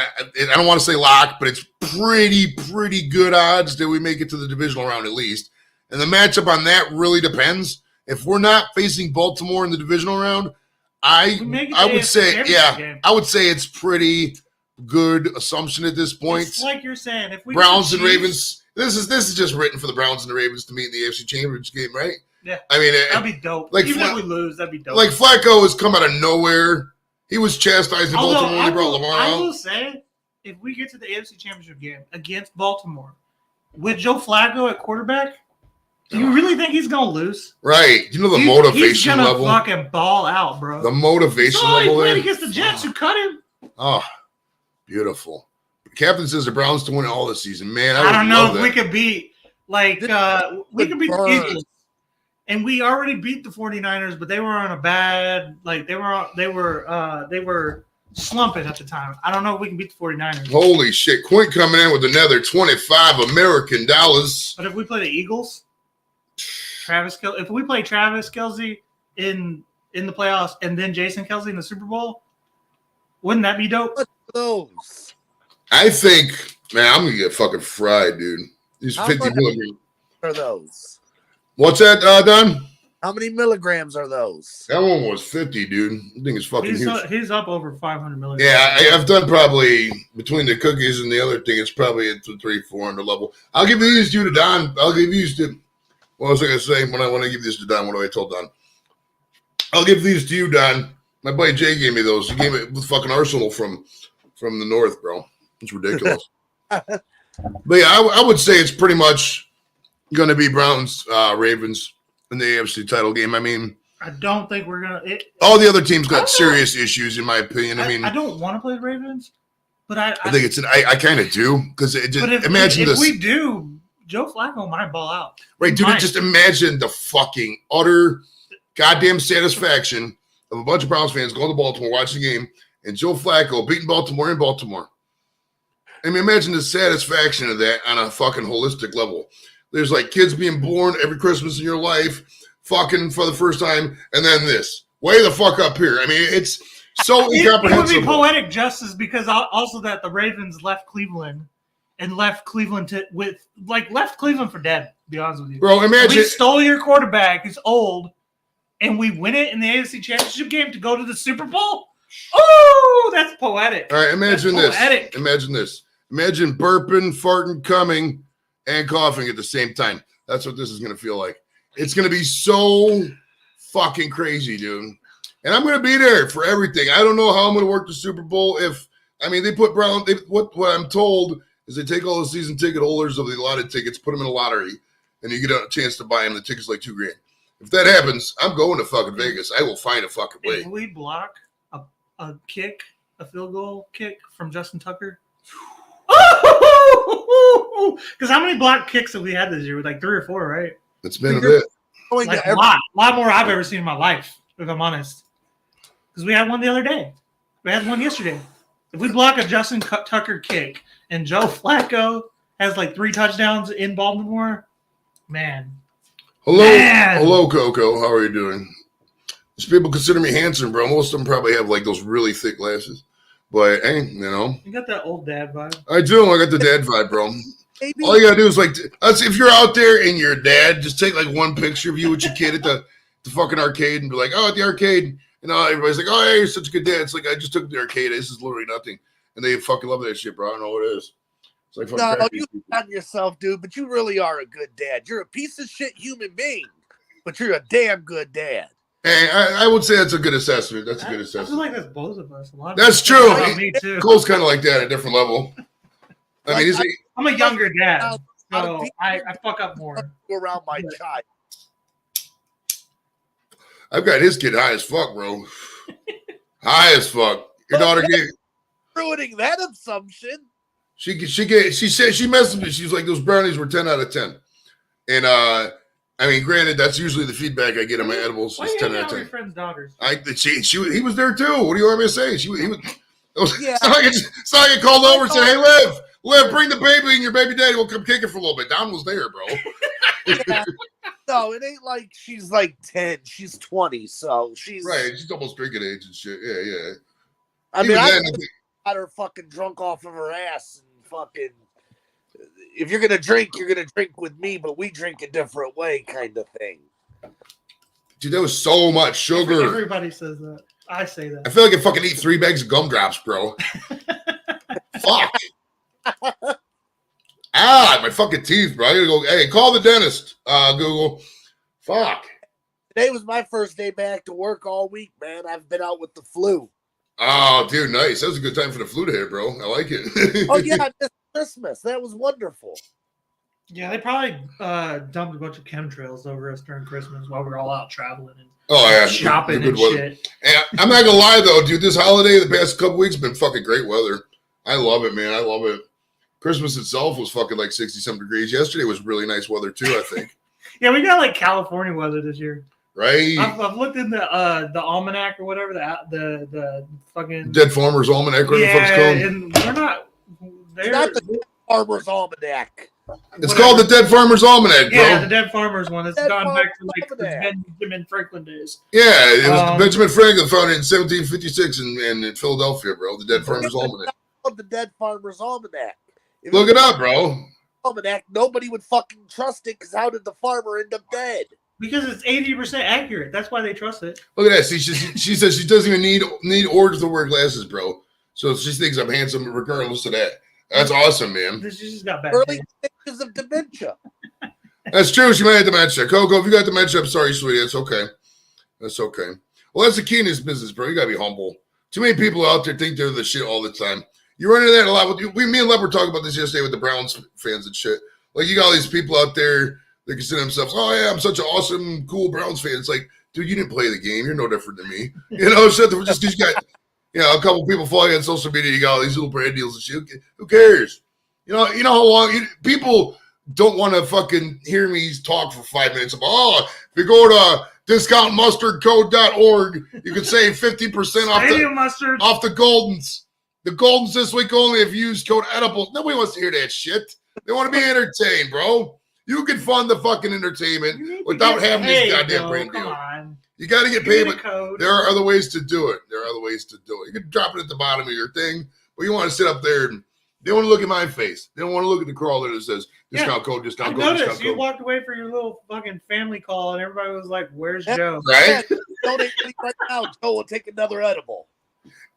I don't want to say lock, but it's pretty good odds that we make it to the divisional round at least. And the matchup on that really depends. If we're not facing Baltimore in the divisional round, I would say it's pretty good assumption at this point. It's like you're saying, if we Browns and Ravens, this is just written for the Browns and the Ravens to meet in the AFC Championship game, right? Yeah, I mean that'd be dope. Like even if we lose, that'd be dope. Like Flacco has come out of nowhere. He was chastised in Baltimore when he brought Lamar out. I will say, if we get to the AFC Championship game against Baltimore with Joe Flacco at quarterback, do you really think he's gonna lose? Right. You know the motivation level. He's gonna fucking ball out, bro. The motivation level. He played against the Jets who cut him. Oh, beautiful. The captain says the Browns to win all this season. Man, I don't know if we could beat we could beat the Eagles. And we already beat the 49ers, but they were on a bad they were slumping at the time. I don't know if we can beat the 49ers. Holy shit. Quint coming in with another 25 American dollars. But if we play the Eagles, if we play Travis Kelce in the playoffs and then Jason Kelce in the Super Bowl, wouldn't that be dope? What's those? I think, man, I'm gonna get fucking fried, dude. These 50 milligrams are those. What's that, Don? How many milligrams are those? That one was 50, dude. I think it's fucking huge. He's up over 500 milligrams. Yeah, I've done probably between the cookies and the other thing. It's probably at the 300-400 level. I'll give these to Don. I'll give these to. What was I going to say? When I give this to Don, what do I told Don? I'll give these to you, Don. My buddy Jay gave me those. He gave it with fucking Arsenal from the north, bro. It's ridiculous. But yeah, I would say it's pretty much going to be Browns, Ravens in the AFC title game. I mean, I don't think we're gonna. All the other teams got serious issues, in my opinion. I mean, I don't want to play the Ravens, but I think it's I kind of do because imagine if this. we do, Joe Flacco might ball out. Right, dude, just imagine the fucking utter goddamn satisfaction of a bunch of Browns fans going to Baltimore, watching the game, and Joe Flacco beating Baltimore in Baltimore. I mean, imagine the satisfaction of that on a fucking holistic level. There's like kids being born every Christmas in your life, fucking for the first time, and then this. Way the fuck up here. I mean, it's so incomprehensible. It would be poetic justice because also that the Ravens left Cleveland and left Cleveland left Cleveland for dead, to be honest with you. Bro, imagine. We stole your quarterback who's old, and we win it in the AFC Championship game to go to the Super Bowl? Oh, that's poetic. All right, imagine this. Imagine this. Imagine burping, farting, coming, and coughing at the same time. That's what this is going to feel like. It's going to be so fucking crazy, dude. And I'm going to be there for everything. I don't know how I'm going to work the Super Bowl they put what I'm told is they take all the season ticket holders of the allotted tickets, put them in a lottery, and you get a chance to buy them. The ticket's like $2,000. If that happens, I'm going to fucking Vegas. I will find a fucking way. If we block a field goal kick from Justin Tucker. Because how many block kicks have we had this year? Like 3 or 4, right? It's been a bit. Like a lot more I've ever seen in my life, if I'm honest. Because we had one the other day. We had one yesterday. If we block a Justin Tucker kick and Joe Flacco has like 3 touchdowns in Baltimore, man. Hello, Coco. How are you doing? These people consider me handsome, bro. Most of them probably have like those really thick glasses. But, hey, You got that old dad vibe. I do. I got the dad vibe, bro. All you got to do is if you're out there and you're a dad, just take like one picture of you with your kid at the fucking arcade and be like, oh, at the arcade. Everybody's like, oh, hey, you're such a good dad. It's like, I just took the arcade. This is literally nothing. And they fucking love that shit, bro. I don't know what it is. It's like fucking you got yourself, dude, but you really are a good dad. You're a piece of shit human being, but you're a damn good dad. Hey, I would say that's a good assessment. That's a good assessment. I feel like that's both of us. That's true. Me too. Cole's kind of like that at a different level. I mean, I'm a younger dad, so I fuck up more. Around my child. I've got his kid high as fuck, bro. High as fuck. Your daughter gave ruining that assumption. She said she messaged me. She was like, those brownies were 10 out of 10. And I mean, granted, that's usually the feedback I get on my edibles. Why is you 10 hanging out out of with 10. your friend's daughters? He was there too. What do you want me to say? He was. Yeah. It's not like I called over and said, "Hey, Liv, bring the baby and your baby daddy. We'll come kick it for a little bit." Don was there, bro. Yeah. No, it ain't like she's like 10. She's 20, so she's right. She's almost drinking age and shit. Yeah. I mean, I got her fucking drunk off of her ass and fucking. If you're gonna drink, you're gonna drink with me, but we drink a different way, kind of thing. Dude, that was so much sugar. Everybody says that. I say that. I feel like I fucking eat 3 bags of gumdrops, bro. Fuck. My fucking teeth, bro. I gotta go. Hey, call the dentist, Google. Fuck. Today was my first day back to work all week, man. I've been out with the flu. Oh, dude, nice. That was a good time for the flu to hit, bro. I like it. Oh, yeah, I missed Christmas. That was wonderful. Yeah, they probably dumped a bunch of chemtrails over us during Christmas while we were all out traveling and shopping and shit. And I'm not gonna lie though, dude. This holiday, the past couple weeks, been fucking great weather. I love it, man. I love it. Christmas itself was fucking like 60-some degrees. Yesterday was really nice weather too, I think. Yeah, we got like California weather this year. Right. I've looked in the almanac or whatever the fucking Dead Farmer's Almanac. And we're not. It's not the Dead Farmer's Almanac. It's called the Dead Farmer's Almanac, bro. Yeah, the Dead Farmer's one. It's gone back to like the Benjamin Franklin days. Yeah, it was Benjamin Franklin founded in 1756 in Philadelphia, bro. The Dead Farmer's Almanac. The Dead Farmer's Almanac. If Look it up, bro. Almanac, nobody would fucking trust it because how did the farmer end up dead? Because it's 80% accurate. That's why they trust it. Look at that. See, she says she doesn't even need orders to wear glasses, bro. So she thinks I'm handsome regardless of that. That's awesome, man. She just got bad. Early stages of dementia. That's true. She might have dementia. Coco, if you got dementia, I'm sorry, sweetie. That's okay. That's okay. Well, that's the key in this business, bro. You got to be humble. Too many people out there think they're the shit all the time. You run into that a lot. Me and Lev were talking about this yesterday with the Browns fans and shit. Like, you got all these people out there that consider themselves, oh, yeah, I'm such an awesome, cool Browns fan. It's like, dude, you didn't play the game. You're no different than me. Just because you got, a couple people following on social media, you got all these little brand deals and shit. Who cares? You know how long people don't want to fucking hear me talk for 5 minutes about, if you go to discountmustardcode.org, you can save 50% off the Goldens. The Goldens this week only if you use code edibles. Nobody wants to hear that shit. They want to be entertained, bro. You can fund the fucking entertainment without having these goddamn brand deals. You got to get paid, but there are other ways to do it. You can drop it at the bottom of your thing, but you want to sit up there and they want to look at my face. They don't want to look at the crawler that says discount code, discount code, discount code. You walked away for your little fucking family call and everybody was like, where's Joe? Right? Donate right now. Joe will take another edible.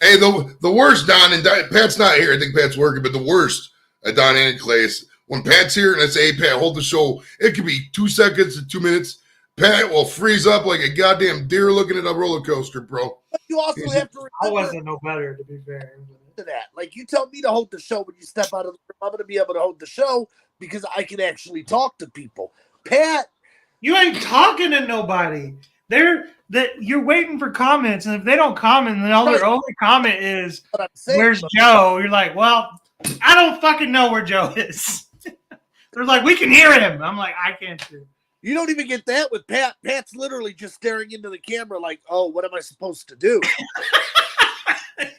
Hey, the worst, Don, and Pat's not here. I think Pat's working, but the worst at Don and Clay is when Pat's here and I say, hey, Pat, hold the show. It could be 2 seconds to 2 minutes. Pat will freeze up like a goddamn deer looking at a roller coaster, bro. But you also have to remember. I wasn't no better, to be fair. To that. Like, you tell me to hold the show when you step out of the room, I'm going to be able to hold the show because I can actually talk to people. Pat, you ain't talking to nobody. You're waiting for comments, and if they don't comment, then their only comment is, where's Joe? You're like, well, I don't fucking know where Joe is. They're like, we can hear him. I'm like, I can't hear. You don't even get that with Pat. Pat's literally just staring into the camera like, oh, what am I supposed to do?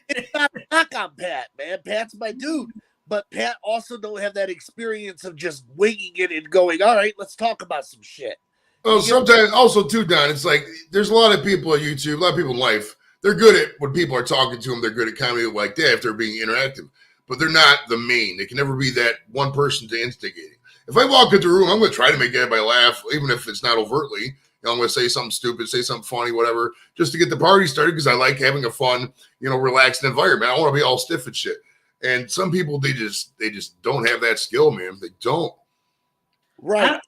It's not a knock on Pat, man. Pat's my dude. But Pat also don't have that experience of just winging it and going, all right, let's talk about some shit. Well, sometimes also too, Don, it's like there's a lot of people on YouTube, a lot of people in life, they're good at when people are talking to them, they're good at comedy like that if they're being interactive. But they're not the main. They can never be that one person to instigate it. If I walk into a room, I'm going to try to make everybody laugh, even if it's not overtly. I'm going to say something stupid, say something funny, whatever, just to get the party started because I like having a fun, relaxed environment. I want to be all stiff and shit. And some people, they just don't have that skill, man. They don't. Right.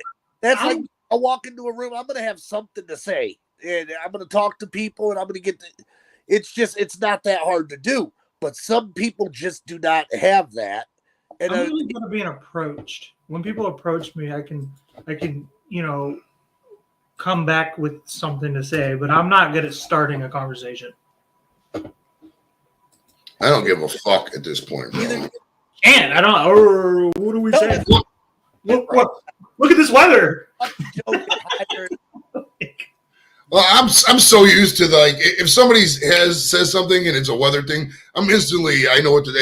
That's like I walk into a room, I'm going to have something to say. And I'm going to talk to people and I'm going to get it's not that hard to do. But some people just do not have that. And I'm really good at being approached. When people approach me, I can, come back with something to say, but I'm not good at starting a conversation. I don't give a fuck at this point, bro. And I don't. Or what do we say? Look at this weather. Well, I'm so used to if somebody says something and it's a weather thing, I'm instantly I know what to.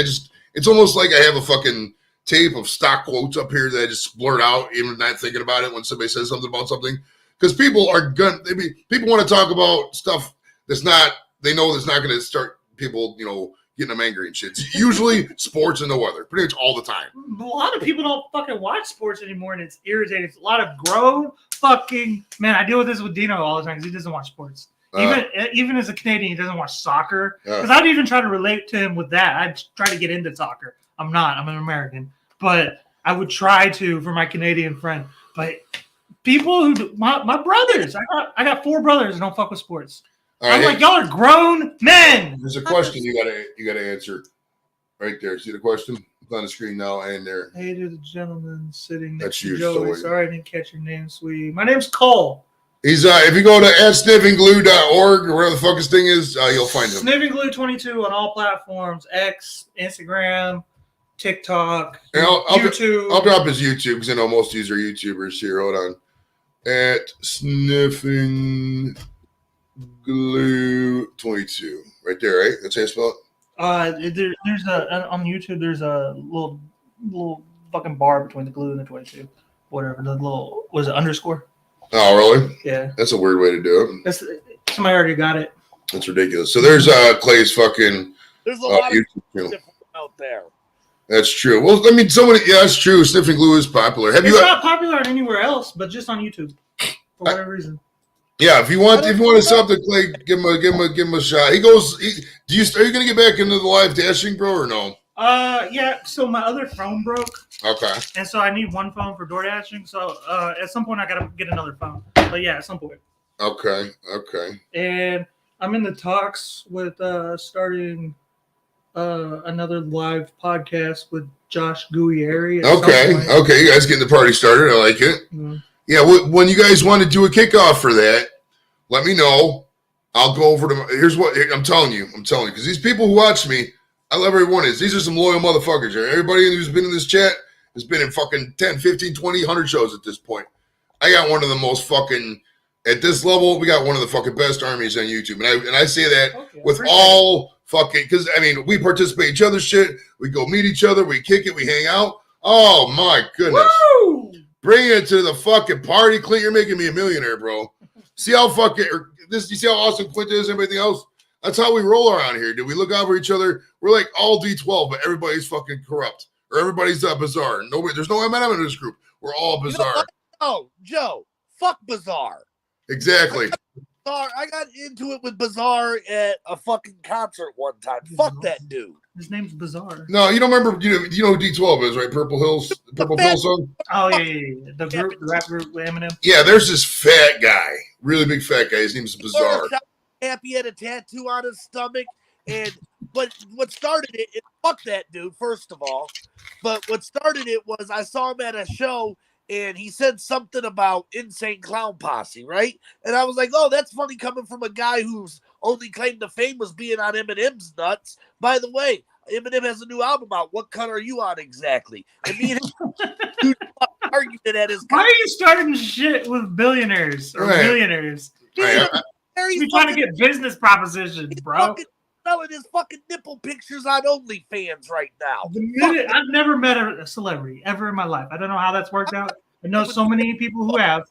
It's almost like I have a fucking tape of stock quotes up here that I just blurt out, even not thinking about it when somebody says something about something. Because people are people want to talk about stuff that's not, they know that's not going to start people, getting them angry and shit. It's usually sports and the weather, pretty much all the time. A lot of people don't fucking watch sports anymore, and it's irritating. It's a lot of grown fucking man. I deal with this with Dino all the time because he doesn't watch sports. Even as a Canadian, he doesn't watch soccer. Because I'd even try to relate to him with that. I'd try to get into soccer. I'm not. I'm an American, but I would try to for my Canadian friend. But people who my brothers, I got 4 brothers that don't fuck with sports. I'm like, y'all are grown men. There's a question you gotta answer right there. See the question? It's on the screen now and there. Hey to the gentleman sitting next to Joey. Sorry I didn't catch your name, sweetie. My name's Cole. He's if you go to @sniffingglue.org or whatever the fuck his thing is, you'll find him. Sniffingglue22 on all platforms: X, Instagram, TikTok, and YouTube. I'll drop his YouTube because I know most of these are YouTubers here. Hold on. @sniffingglue22 right there, right? That's how you spell it. There's on YouTube. There's a little fucking bar between the glue and the 22, whatever. The little was it underscore? Oh, really? Yeah. That's a weird way to do it. Somebody already got it. That's ridiculous. So there's Clay's fucking. There's a lot YouTube of channel out there. That's true. Well, I mean, that's true. Sniffing glue is popular. It's not popular anywhere else, but just on YouTube for whatever reason. Yeah, if you want to sub to Clay, give him a shot. He goes. Are you gonna get back into the live dashing, bro, or no? Yeah. So my other phone broke, Okay. and so I need one phone for door dashing. So at some point I gotta get another phone. But yeah, at some point. Okay. And I'm in the talks with starting another live podcast with Josh Guieri. at some point. Okay. You guys getting the party started. I like it. Mhm. Yeah. When you guys want to do a kickoff for that, let me know. I'll go over to. Here's what I'm telling you. Because these people who watch me, I love every one of these. These are some loyal motherfuckers. Everybody who's been in this chat has been in fucking 10, 15, 20, 100 shows at this point. I got one of the most fucking, at this level, we got one of the fucking best armies on YouTube. And I say that Okay, with all fucking, because, I mean, we participate in each other's shit. We go meet each other. We kick it. We hang out. Oh, my goodness. Woo! Bring it to the fucking party, Clint. You're making me a millionaire, bro. See how fucking, you see how awesome Clint is and everything else? That's how we roll around here, dude. We look out for each other. We're like all D12, but everybody's fucking corrupt. Or everybody's bizarre. There's no M&M in this group. We're all bizarre. Oh, Joe, fuck Bizarre. Exactly. I got into it with Bizarre at a fucking concert one time. Fuck that dude. His name's Bizarre. No, you don't remember, you know who D12 is, right? Purple Hill song? Oh, yeah. The group, the rap group with Eminem. Yeah, there's this fat guy. Really big fat guy. His name's Bizarre. Happy had a tattoo on his stomach. But what started it, fuck that dude, first of all. But what started it was I saw him at a show and he said something about Insane Clown Posse, right? And I was like, oh, that's funny coming from a guy whose only claim to fame was being on Eminem's nuts. By the way, Eminem has a new album out. What cut are you on exactly? And me and him argued at his. Why are you starting shit with billionaires or millionaires? Right. You're trying to get business propositions, bro. Selling his fucking nipple pictures on OnlyFans right now. I've never met a celebrity ever in my life. I don't know how that's worked out. I know so many people who have,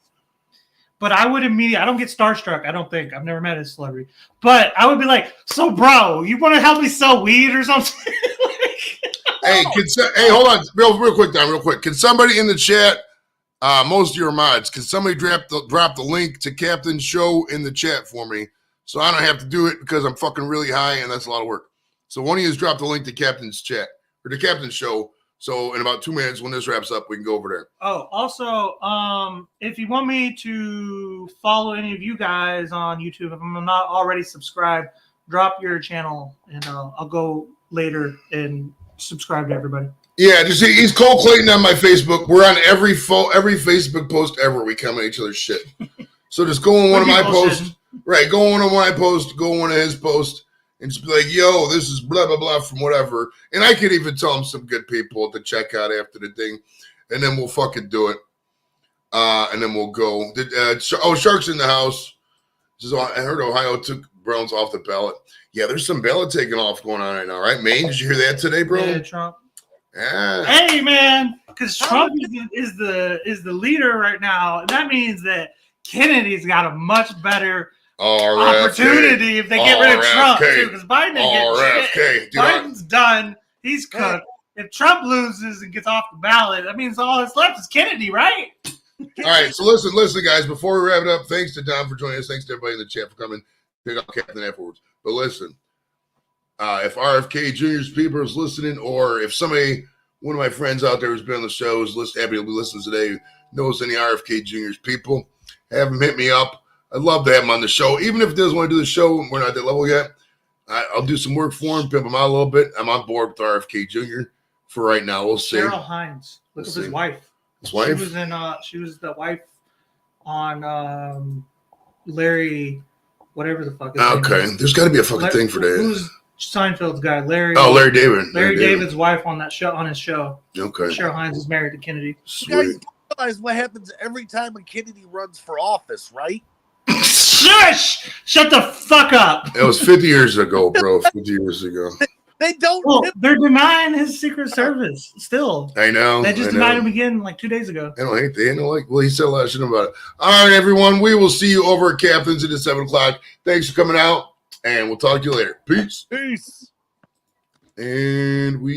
but I would immediately. I don't get starstruck. I don't think I've never met a celebrity, but I would be like, "So, bro, you want to help me sell weed or something?" Hey, hold on, real quick, Don, real quick. Can somebody in the chat, most of your mods, can somebody drop the link to Captain's show in the chat for me? So I don't have to do it because I'm fucking really high and that's a lot of work. So one of you drop the link to Captain's chat or the Captain's show. So in about 2 minutes when this wraps up, we can go over there. Oh, also, if you want me to follow any of you guys on YouTube, if I'm not already subscribed, drop your channel and I'll go later and subscribe to everybody. Yeah, just see, he's Cole Clayton on my Facebook. We're on every Facebook post ever. We comment each other's shit. So just go on one of my posts. Right, go on my post, go on his post, and just be like, yo, this is blah, blah, blah from whatever. And I could even tell him some good people to check out after the thing. And then we'll fucking do it. And then we'll go. Sharks in the house. I heard Ohio took Browns off the ballot. Yeah, there's some ballot taking off going on right now, right? Maine, did you hear that today, bro? Yeah, Trump. Yeah. Hey, man, because Trump is the leader right now. And that means that Kennedy's got a much better opportunity if they get rid of Trump, too, because Biden didn't get shit. Biden's done. He's cooked. If Trump loses and gets off the ballot, that means all that's left is Kennedy, right? All right, so listen, guys, before we wrap it up, thanks to Don for joining us. Thanks to everybody in the chat for coming. Pick up Captain afterwards. But listen, if RFK Jr.'s people is listening, or if one of my friends out there who's been on the show is happy to be listening today, knows any RFK Jr.'s people, have him hit me up. I'd love to have him on the show. Even if he doesn't want to do the show, we're not at that level yet. I'll do some work for him, pimp him out a little bit. I'm on board with RFK Jr. for right now. We'll see. Cheryl Hines. Look at his wife. His wife? She was the wife on Larry, whatever the fuck. Okay, there's got to be a fucking thing for that. Who's Seinfeld's guy? Larry. Oh, Larry David. Larry David's wife on that show. On his show. Okay. Cheryl Hines is married to Kennedy. Sweet. Realize what happens every time a Kennedy runs for office, right? Shush! Shut the fuck up. It was 50 years ago, bro. 50 years ago. They don't. Well, they're denying his Secret Service still. I know. They just denied him again like 2 days ago. I don't hate that. Well, he said a lot of shit about it. All right, everyone. We will see you over at Captain's at 7 o'clock. Thanks for coming out, and we'll talk to you later. Peace. Peace. And we